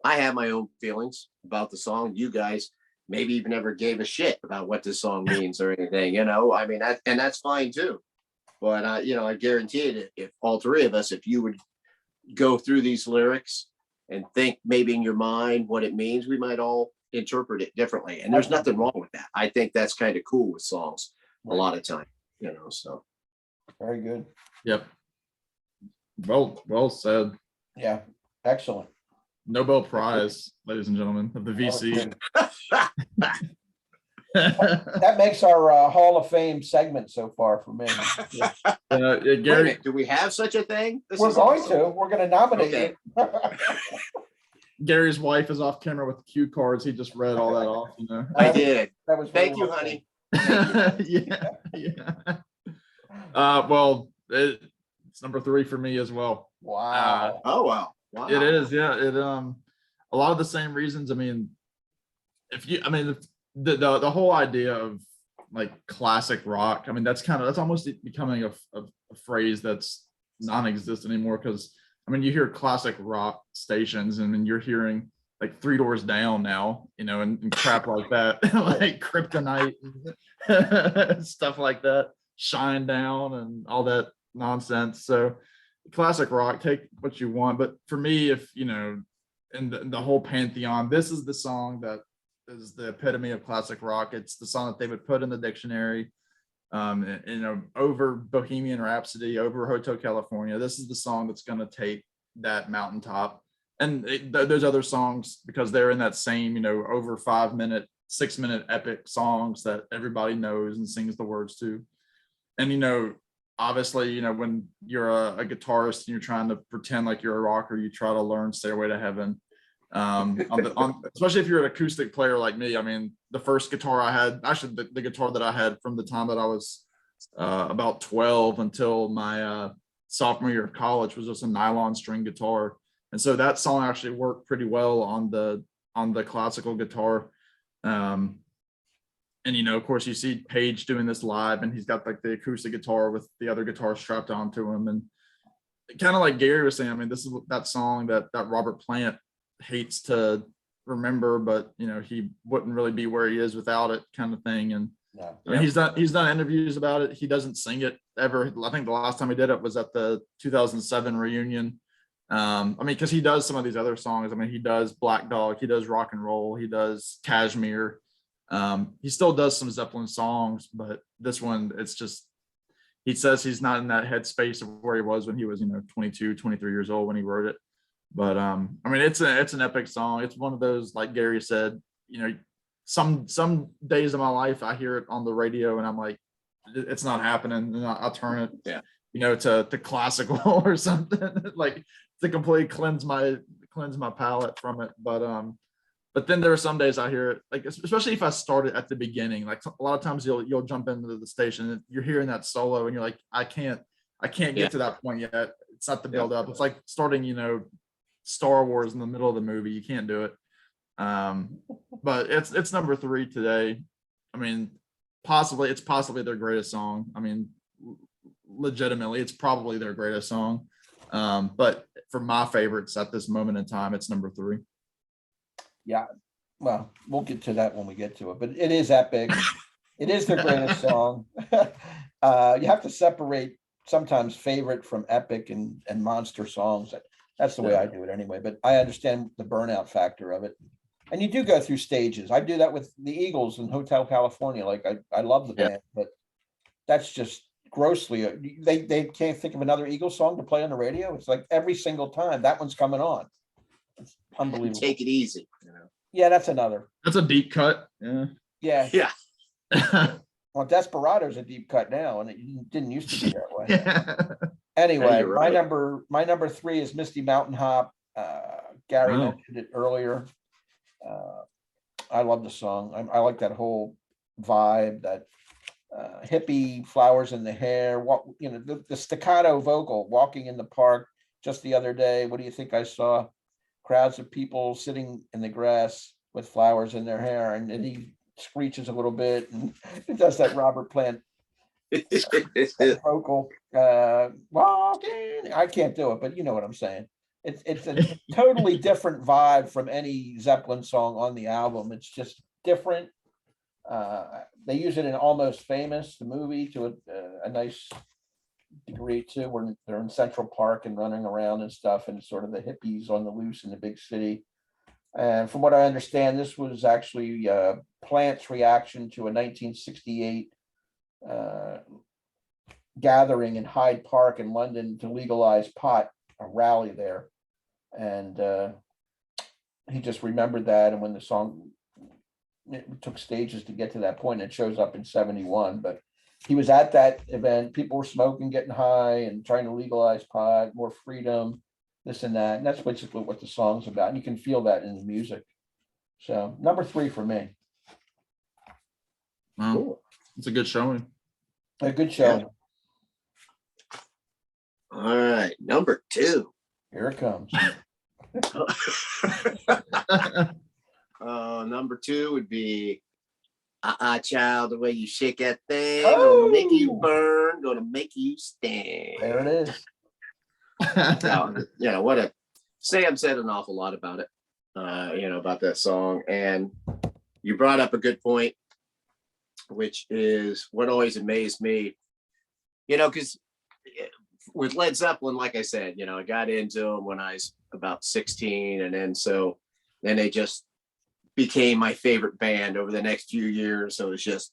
I have my own feelings about the song. You guys maybe even never gave a shit about what this song means or anything, you know. I mean, that's fine too. But you know, I guarantee it, if all three of us, if you would go through these lyrics and think maybe in your mind what it means, we might all interpret it differently. And there's nothing wrong with that. I think that's kind of cool with songs a lot of time, you know. So Very good. Yep. Well said. Yeah. Excellent. Nobel Prize, ladies and gentlemen, of the VC. That makes our Hall of Fame segment so far for me. Wait a Gary, minute, do we have such a thing? We're going to. We're going to nominate Okay. you. Gary's wife is off camera with the cue cards. He just read all that off, you know. I did. That was Thank you, very honey. Yeah. Well, it's number 3 for me as well. Wow. Oh wow. Wow. It is, yeah. It a lot of the same reasons. I mean, the whole idea of like classic rock, I mean, that's almost becoming a phrase that's non-existent anymore, because I mean, you hear classic rock stations and then you're hearing like Three Doors Down now, you know, and crap like that, like Kryptonite, stuff like that, Shine Down and all that nonsense. So classic rock, take what you want. But for me, if, you know, in the whole pantheon, this is the song that is the epitome of classic rock. It's the song that they would put in the dictionary, you know, over Bohemian Rhapsody, over Hotel California. This is the song that's going to take that mountaintop. And those other songs, because they're in that same, you know, over 5 minute, 6 minute epic songs that everybody knows and sings the words to. And, you know, obviously, you know, when you're a guitarist and you're trying to pretend like you're a rocker, you try to learn Stairway to Heaven. Especially if you're an acoustic player like me. I mean, the first guitar I had, actually the guitar that I had from the time that I was about 12 until my sophomore year of college was just a nylon string guitar. And so that song actually worked pretty well on the classical guitar. And, you know, of course, you see Page doing this live, and he's got like the acoustic guitar with the other guitar strapped onto him. And kind of like Gary was saying, I mean, this is that song that Robert Plant hates to remember, but, you know, he wouldn't really be where he is without it, kind of thing. And No. I mean, he's done interviews about it. He doesn't sing it ever. I think the last time he did it was at the 2007 reunion. I mean, because he does some of these other songs. I mean, he does Black Dog, he does Rock and Roll, he does Kashmir. He still does some Zeppelin songs, but this one, it's just, he says he's not in that headspace of where he was when he was, you know, 22, 23 years old when he wrote it. But I mean, it's an epic song. It's one of those, like Gary said, you know, some days of my life I hear it on the radio and I'm like, it's not happening, and I'll turn it, you know, to classical or something, like to completely cleanse my palate from it. But then there are some days I hear it, like especially if I started at the beginning. Like a lot of times you'll jump into the station and you're hearing that solo and you're like, I can't get to that point yet. It's not the build up. It's like starting, you know, Star Wars in the middle of the movie. You can't do it. But it's number 3 today. I mean, it's possibly their greatest song. I mean, legitimately, it's probably their greatest song. But for my favorites at this moment in time, it's number 3. Yeah, well, we'll get to that when we get to it, but it is epic. It is their greatest song. You have to separate sometimes favorite from epic and monster songs. That's the way I do it anyway, but I understand the burnout factor of it. And you do go through stages. I do that with the Eagles in Hotel California. Like I love the band, but that's just grossly, they can't think of another Eagles song to play on the radio. It's like every single time that one's coming on. It's unbelievable. Take it easy, you know. Yeah, that's another. That's a deep cut. Yeah. Yeah. Well, Desperado's a deep cut now, and it didn't used to be that way. Yeah. Anyway, you're right. my number three is Misty Mountain Hop. Gary Wow. mentioned it earlier. I love the song. I like that whole vibe, that hippie flowers in the hair. What, you know, the staccato vocal, walking in the park just the other day. What do you think I saw? Crowds of people sitting in the grass with flowers in their hair, and then he screeches a little bit and it does that Robert Plant vocal. Walking. I can't do it, but you know what I'm saying. It's a totally different vibe from any Zeppelin song on the album. It's just different. They use it in Almost Famous, the movie, to a nice degree too, where they're in Central Park and running around and stuff, and it's sort of the hippies on the loose in the big city. And from what I understand, this was actually Plant's reaction to a 1968 gathering in Hyde Park in London to legalize pot, a rally there. And he just remembered that. And when the song, it took stages to get to that point, it shows up in 71. But he was at that event. People were smoking, getting high, and trying to legalize pot, more freedom, this and that. And that's basically what the song's about. And you can feel that in the music. So number three for me. Wow. Cool. It's a good showing. A good show. All right, number two. Here it comes. Number two would be child, the way you shake that thing, gonna make you burn, gonna make you stand. There it is. What Sam said an awful lot about it, about that song. And you brought up a good point, which is what always amazed me, because with Led Zeppelin, like I said, I got into them when I was about 16. And then they just became my favorite band over the next few years. So it was just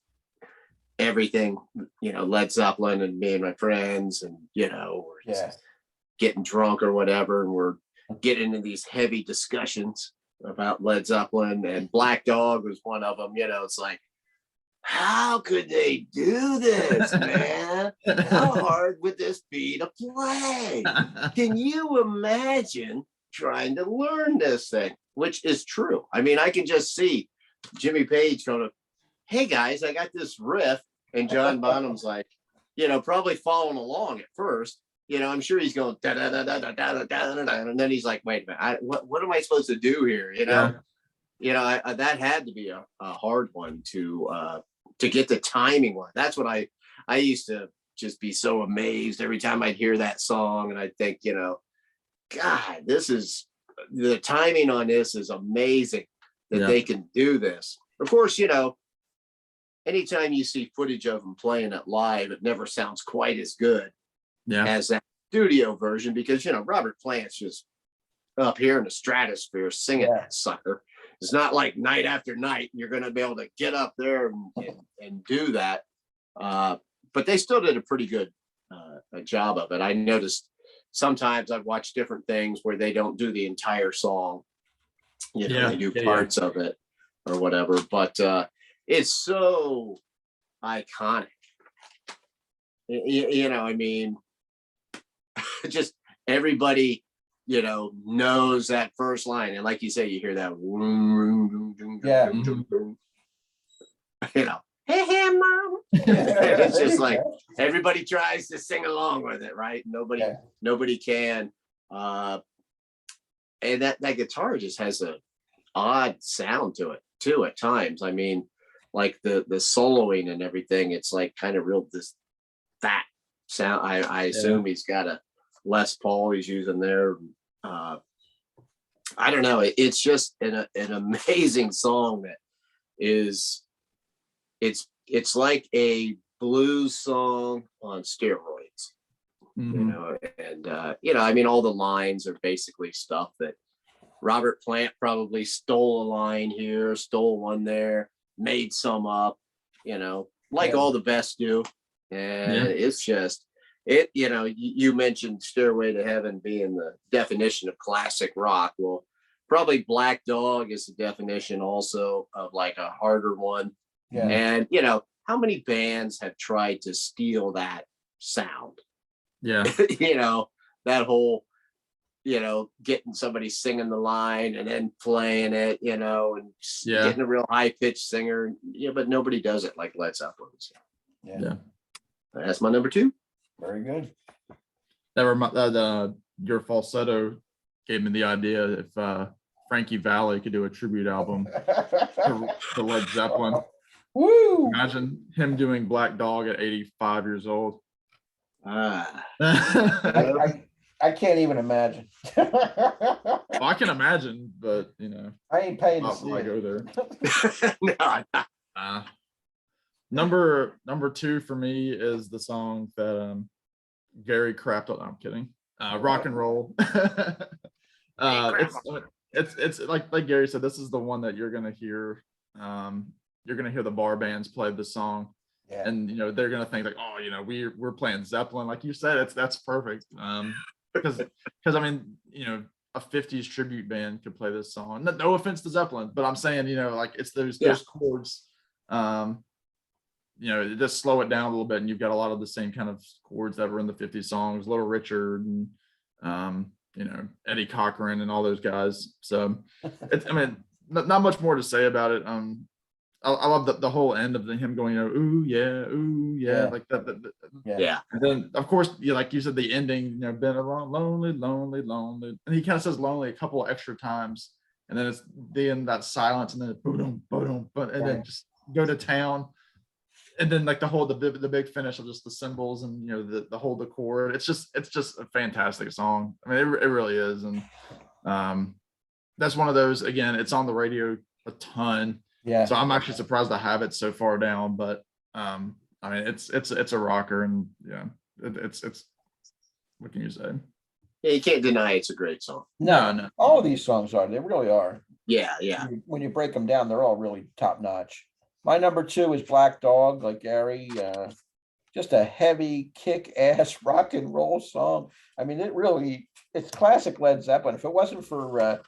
everything, Led Zeppelin, and me and my friends, and, we're just getting drunk or whatever. And we're getting into these heavy discussions about Led Zeppelin, and Black Dog was one of them. It's like, how could they do this, man? How hard would this be to play? Can you imagine trying to learn this thing? Which is true. I mean, I can just see Jimmy Page going, hey guys, I got this riff. And John Bonham's like, probably following along at first. I'm sure he's going da da da da da da da da, and then he's like, wait a minute, what am I supposed to do here? That had to be a hard one to get the timing one. That's what I used to just be so amazed every time I'd hear that song, and I'd think, God, the timing on this is amazing that they can do this. Of course, anytime you see footage of them playing it live, it never sounds quite as good as that studio version, because Robert Plant's just up here in the stratosphere singing that sucker. It's not like night after night you're going to be able to get up there and do that. But they still did a pretty good job of it. I noticed sometimes I've watched different things where they don't do the entire song. They do parts of it or whatever. But it's so iconic. I mean, just everybody knows that first line, and like you say, you hear that hey mom. It's just like everybody tries to sing along with it, right? Nobody can. And that guitar just has a odd sound to it too at times. I mean, like the soloing and everything, it's like kind of real that sound. I assume he's got a Les Paul he's using there. I don't know. It's just an amazing song that is, it's like a blues song on steroids, Mm-hmm. And I mean, all the lines are basically stuff that Robert Plant probably stole a line here, stole one there, made some up, like all the best do. And it's just, you mentioned Stairway to Heaven being the definition of classic rock. Well, probably Black Dog is the definition also of like a harder one. And how many bands have tried to steal that sound? Yeah. You know, that whole, you know, getting somebody singing the line and then playing it, you know, and Yeah. getting a real high pitched singer. Yeah, but nobody does it like Led Zeppelin. So Yeah. that's my number 2. Very good. Your falsetto gave me the idea if Frankie Valli could do a tribute album to Led Zeppelin. Woo! Imagine him doing Black Dog at 85 years old. I can't even imagine. Well, I can imagine, but you know, I ain't paying to not see will I it. go there. No, Number 2 for me is the song that Gary crapped on. I'm kidding. Rock and Roll. It's like Gary said, this is the one that you're gonna hear. You're gonna hear the bar bands play the song, Yeah. and you know they're gonna think like, oh, you know, we're playing Zeppelin, like you said. That's perfect. Because I mean, you know, a 50s tribute band could play this song. No offense to Zeppelin, but I'm saying, you know, like it's those chords. You know, just slow it down a little bit, and you've got a lot of the same kind of chords that were in the 50s songs, Little Richard and you know, Eddie Cochran and all those guys. So it's, I mean, not much more to say about it. I love the whole end of him going, you know, ooh yeah, like that. yeah. And then of course, like you said, the ending, you know, been around lonely, and he kind of says lonely a couple extra times, and then it's then that silence, and then boom, and then just go to town. And then like the big finish of just the cymbals and, you know, the whole decor. It's just a fantastic song. I mean, it really is. And that's one of those, again, it's on the radio a ton. Yeah. So I'm actually surprised I have it so far down, but I mean, it's a rocker, and yeah, it's what can you say? Yeah, you can't deny it's a great song. No. All of these songs are. They really are. Yeah. When you break them down, they're all really top notch. My number 2 is Black Dog, like Gary. Just a heavy kick-ass rock and roll song. I mean, it's classic Led Zeppelin. If it wasn't for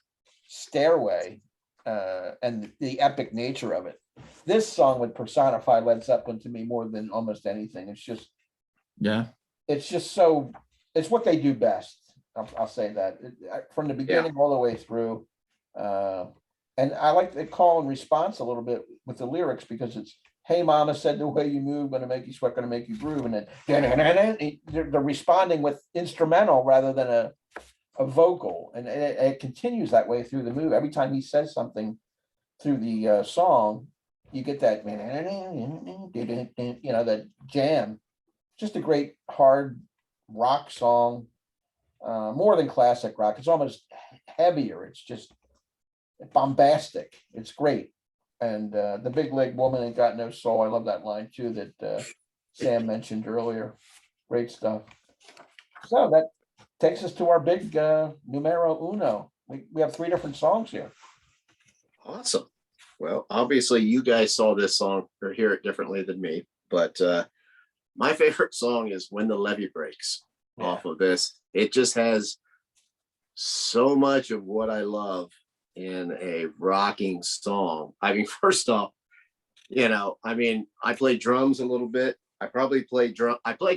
Stairway and the epic nature of it, this song would personify Led Zeppelin to me more than almost anything. It's just so, it's what they do best. I'll say that from the beginning all the way through. And I like the call and response a little bit with the lyrics, because it's, hey, mama said the way you move, gonna make you sweat, gonna make you groove. And then they're responding with instrumental rather than a vocal. And it continues that way through the movie. Every time he says something through the song, you get that, you know, that jam. Just a great hard rock song, more than classic rock. It's almost heavier. It's just bombastic. It's great. And the big leg woman ain't got no soul. I love that line too that Sam mentioned earlier. Great stuff. So that takes us to our big numero uno. We have 3 different songs here. Awesome. Well, obviously you guys saw this song or hear it differently than me, but my favorite song is When the Levee Breaks off of this. It just has so much of what I love in a rocking song. I mean, first off, you know, I mean, I play drums a little bit. I play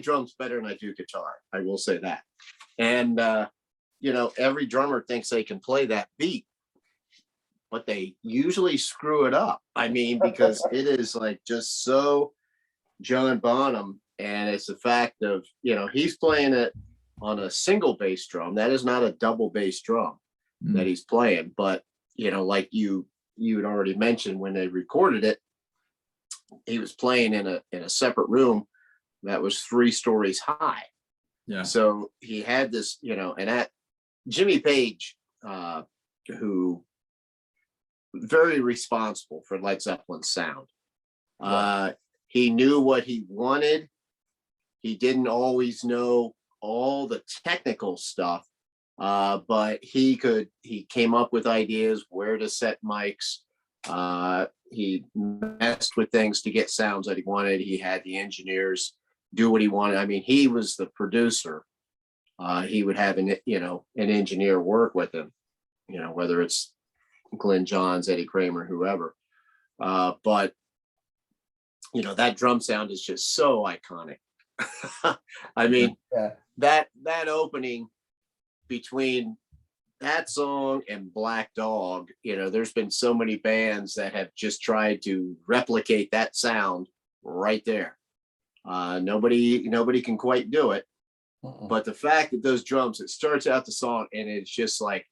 drums better than I do guitar. I will say that. And you know, every drummer thinks they can play that beat, but they usually screw it up. I mean, because it is like just so John Bonham, and it's the fact of, you know, he's playing it on a single bass drum. That is not a double bass drum that he's playing. But, you know, like you had already mentioned, when they recorded it, he was playing in a separate room that was 3 stories high. Yeah. So he had this, you know, and at Jimmy Page, who very responsible for Led Zeppelin's sound. He knew what he wanted. He didn't always know all the technical stuff, but he came up with ideas where to set mics. He messed with things to get sounds that he wanted. He had the engineers do what he wanted. I mean, he was the producer. He would have an engineer work with him, you know, whether it's Glenn Johns, Eddie Kramer, whoever. But you know, that drum sound is just so iconic. I mean, that opening between that song and Black Dog, there's been so many bands that have just tried to replicate that sound right there. Nobody can quite do it. But the fact that those drums, it starts out the song and it's just like,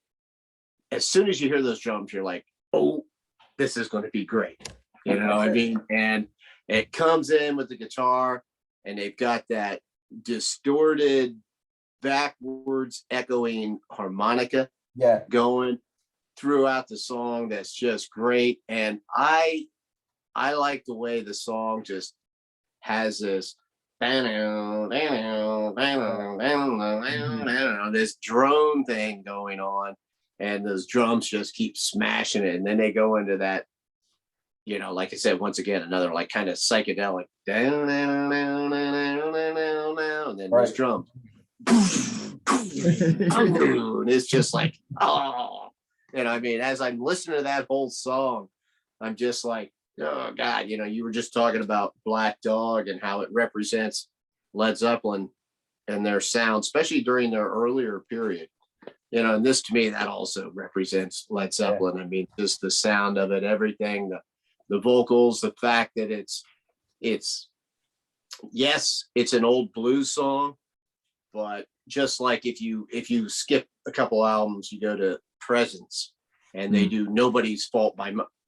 as soon as you hear those drums, you're like, oh, this is going to be great. I mean, and it comes in with the guitar and they've got that distorted, backwards echoing harmonica going throughout the song. That's just great. And I like the way the song just has this this drone thing going on, and those drums just keep smashing it, and then they go into that, like I said, once again, another like kind of psychedelic and then those drums it's just like, oh, I mean, as I'm listening to that whole song, I'm just like, oh God, you were just talking about Black Dog and how it represents Led Zeppelin and their sound, especially during their earlier period. And this, to me, that also represents Led Zeppelin. I mean, just the sound of it, everything, the vocals, the fact that it's yes, it's an old blues song, but just like if you skip a couple albums, you go to Presence and they do Nobody's Fault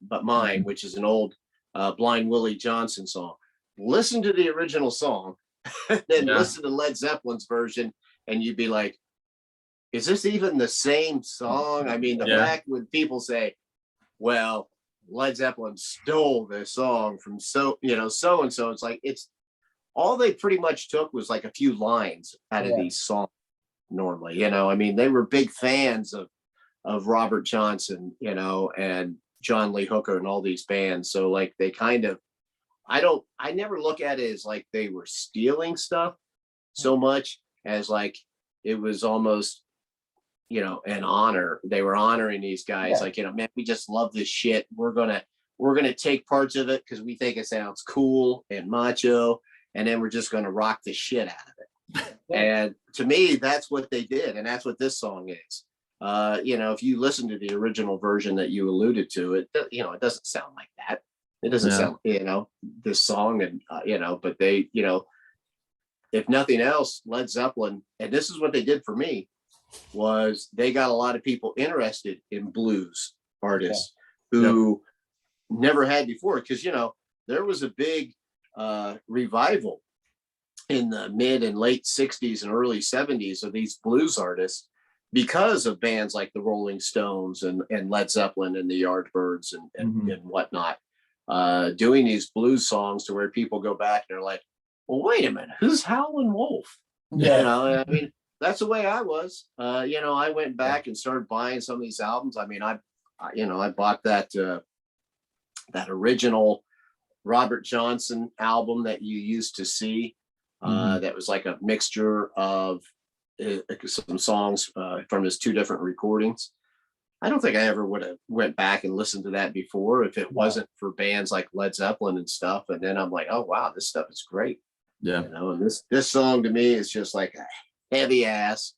But Mine, which is an old Blind Willie Johnson song. Listen to the original song, then listen to Led Zeppelin's version, and you'd be like, is this even the same song? I mean, the fact when people say, well, Led Zeppelin stole this song from so and so, it's like, it's all they pretty much took was like a few lines out of these songs normally. I mean, they were big fans of Robert Johnson, and John Lee Hooker and all these bands. So like they kind of, I never look at it as like they were stealing stuff so much as like it was almost, an honor. They were honoring these guys. Like, man, we just love this shit. We're gonna take parts of it because we think it sounds cool and macho, and then we're just gonna rock the shit out of it. And to me, that's what they did, and that's what this song is. If you listen to the original version that you alluded to, it doesn't sound like that. It doesn't sound, this song, and but they, if nothing else, Led Zeppelin, and this is what they did for me, was they got a lot of people interested in blues artists who never had before, because there was a big revival in the mid and late 60s and early 70s of these blues artists because of bands like the Rolling Stones and Led Zeppelin and the Yardbirds and whatnot, doing these blues songs to where people go back and they're like, well, wait a minute, who's Howlin' Wolf? I mean, that's the way I was. I went back and started buying some of these albums. I mean, I bought that original Robert Johnson album that you used to see. That was like a mixture of some songs from his two different recordings. I don't think I ever would have went back and listened to that before if it wasn't for bands like Led Zeppelin and stuff. And then I'm like, oh wow, this stuff is great. And this song to me is just like a heavy ass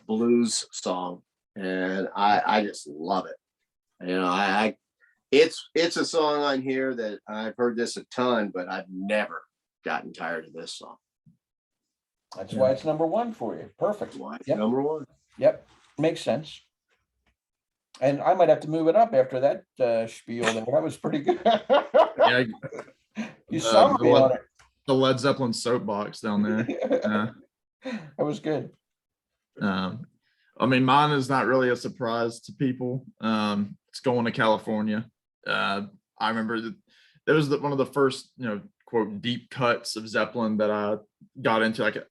blues song, and I just love it. It's a song on here that I've heard this a ton, but I've never gotten tired of this song. That's why it's number one for you. Perfect. Number one. Yep, makes sense. And I might have to move it up after that spiel there. That was pretty good. You saw me on it. The Led Zeppelin soapbox down there. That was good. I mean, mine is not really a surprise to people. It's going to California. I remember that there was one of the first, quote, deep cuts of Zeppelin that I got into. Like,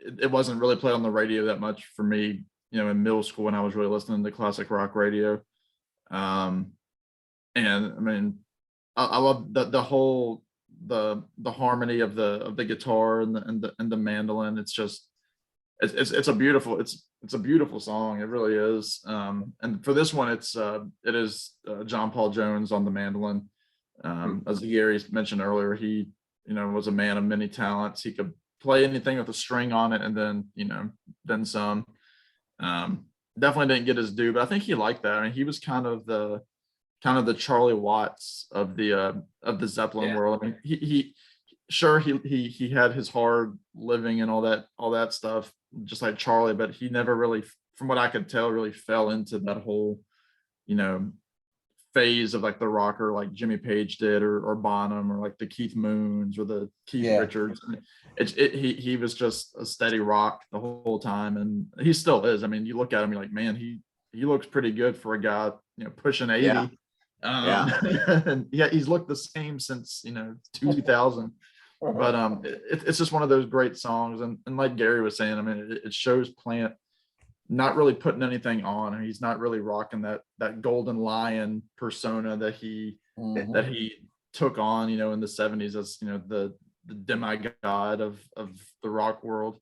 it wasn't really played on the radio that much for me, in middle school when I was really listening to classic rock radio. And I mean, I love the whole the harmony of the guitar and the mandolin. It's just it's a beautiful song. It really is. And for this one, it is John Paul Jones on the mandolin. As Gary mentioned earlier, he was a man of many talents. He could play anything with a string on it, and then then some. Definitely didn't get his due, but I think he liked that. I mean, he was kind of the Charlie Watts of the Zeppelin world. I mean, he sure he had his hard living and all that stuff, just like Charlie, but he never really, from what I could tell, really fell into that whole phase of like the rocker like Jimmy Page did, or Bonham, or like the Keith Moons or the Keith Richards. He was just a steady rock the whole time, and he still is. I mean, you look at him, you're like, man, he looks pretty good for a guy pushing 80. And he's looked the same since 2000. But it's just one of those great songs, and like Gary was saying, I mean, it shows Plant not really putting anything on, and he's not really rocking that golden lion persona that he took on in the 70s as the demigod of the rock world.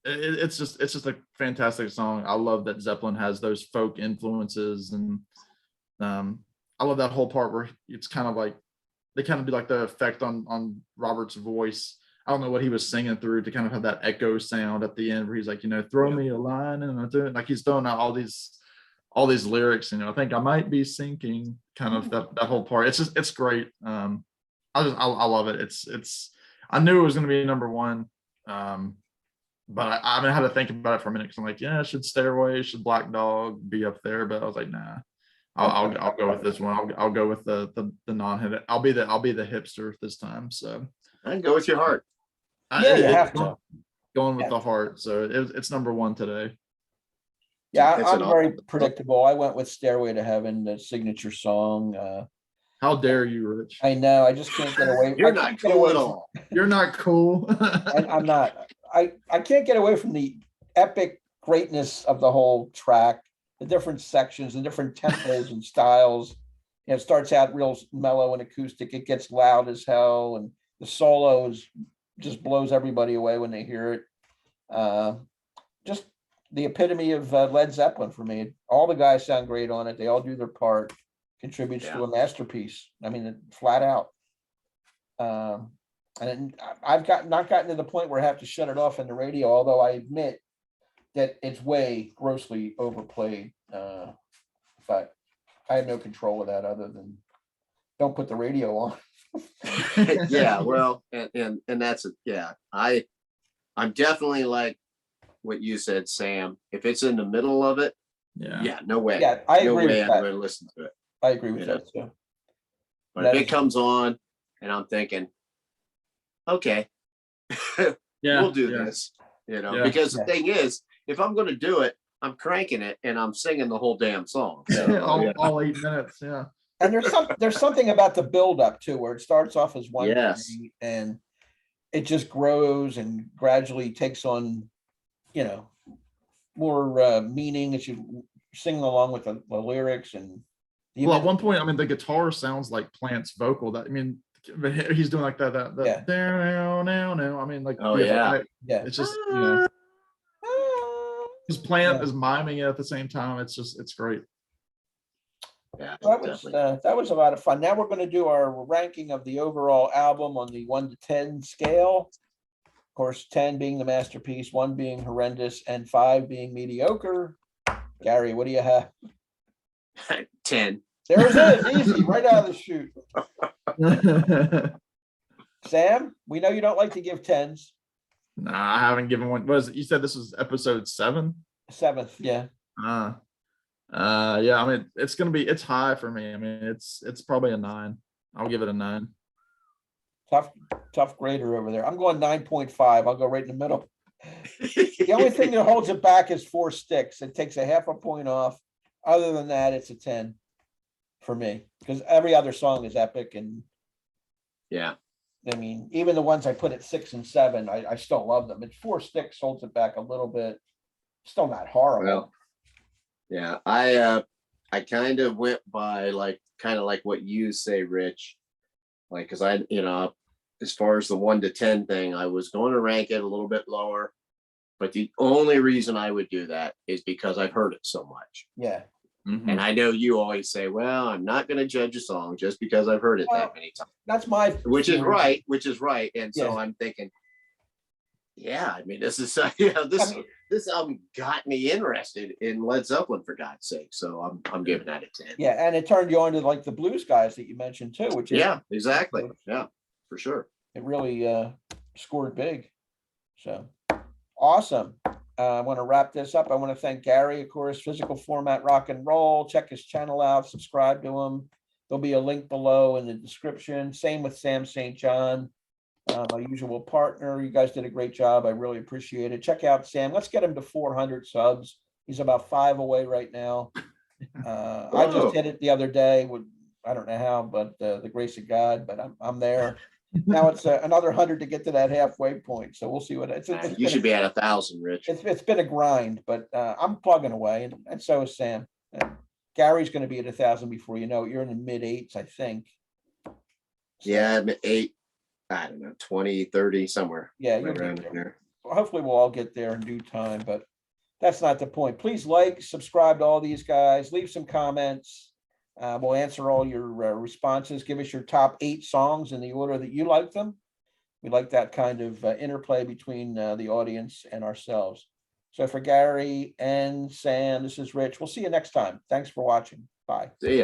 It's just a fantastic song. I love that Zeppelin has those folk influences, and I love that whole part where it's kind of like they kind of do like the effect on Robert's voice. I don't know what he was singing through to kind of have that echo sound at the end where he's like, throw me a line, and I do it. Like he's throwing out all these lyrics. I think I might be sinking. Kind of that whole part. It's great. I love it. It's I knew it was going to be number one, but I had to think about it for a minute, because I'm like, yeah, should Stairway, should Black Dog be up there? But I was like, nah. I'll go with this one. I'll go with the non-hit. I'll be the hipster this time. So I can go with your heart. You have to. Going with the heart. So it's number one today. Yeah, I'm very predictable. I went with Stairway to Heaven, the signature song. How dare you, Rich? I know. I just can't get away. You're not cool at all. You're not cool. I'm not. I can't get away from the epic greatness of the whole track, the different sections, the different tempos and styles. It starts out real mellow and acoustic. It gets loud as hell, and the solos just blows everybody away when they hear it. Just the epitome of Led Zeppelin for me. All the guys sound great on it. They all do their part. Contributes to a masterpiece. I mean, flat out. And I've not gotten to the point where I have to shut it off on the radio, although I admit that it's way grossly overplayed. But I have no control of that other than don't put the radio on. Yeah, well, and that's it. Yeah, I'm definitely like what you said, Sam. If it's in the middle of it, no way. Yeah, I agree with I'm that. going to listen to it. I agree with that too. But if it comes on and I'm thinking, okay, we'll do this, because the thing is, if I'm going to do it, I'm cranking it and I'm singing the whole damn song. So, all 8 minutes. Yeah. And there's something about the buildup too, where it starts off as one thing and it just grows and gradually takes on, more meaning as you sing along with the lyrics. And well, at one point, I mean, the guitar sounds like Plant's vocal. That, I mean, he's doing like that now. I mean, like, it's just, his Plant is miming it at the same time. It's great. Yeah, that was a lot of fun. Now we're going to do our ranking of the overall album on the 1 to 10 scale. Of course, 10 being the masterpiece, 1 being horrendous, and 5 being mediocre. Gary, what do you have? 10. There it is, easy, right out of the chute. Sam, we know you don't like to give 10s. Nah, I haven't given one. You said this was episode 7? 7th, yeah. Yeah, I mean, it's high for me. I mean, it's probably a 9. I'll give it a 9. Tough grader over there. I'm going 9.5. I'll go right in the middle. The only thing that holds it back is 4 sticks. It takes a half a point off. Other than that, it's a 10 for me, because every other song is epic. And yeah, I mean, even the ones I put at 6 and 7, I still love them. It's 4 sticks holds it back a little bit. Still not horrible. Well, yeah, I kind of went by like what you say, Rich. Like, because as far as the 1 to 10 thing, I was going to rank it a little bit lower, but the only reason I would do that is because I've heard it so much. Yeah. Mhm. And I know you always say, well, I'm not going to judge a song just because I've heard it Well, that many times, That's my. which is theory. right, which is right. And so Yeah. I'm thinking, yeah, I mean, this is, you know, this, I mean- this album got me interested in Led Zeppelin, for God's sake. So I'm giving that a 10. Yeah, and it turned you on to like the blues guys that you mentioned too, which is, Yeah, exactly. Yeah, for sure. it really scored big. So awesome. I want to wrap this up. I want to thank Gary, of course, Physical Format Rock and Roll. Check his channel out, subscribe to him. There'll be a link below in the description. Same with Sam St. John, my usual partner. You guys did a great job. I really appreciate it. Check out Sam. Let's get him to 400 subs. He's about 5 away right now. I Whoa. just hit it the other day with, I don't know how, but the grace of God, but I'm there. Now it's another 100 to get to that halfway point. So we'll see what it's. You should be at 1,000, Rich. It's been a grind, but I'm plugging away, and so is Sam. And Gary's going to be at 1,000 before you know it. You're in the mid-8s, I think. So, Yeah, I'm at 8, I don't know, 20, 30, somewhere. yeah, right you'll around get there. there. Hopefully we'll all get there in due time, but that's not the point. Please like, subscribe to all these guys, leave some comments. We'll answer all your responses. Give us your top 8 songs in the order that you like them. We like that kind of interplay between the audience and ourselves. So for Gary and Sam, this is Rich. We'll see you next time. Thanks for watching. Bye. See ya.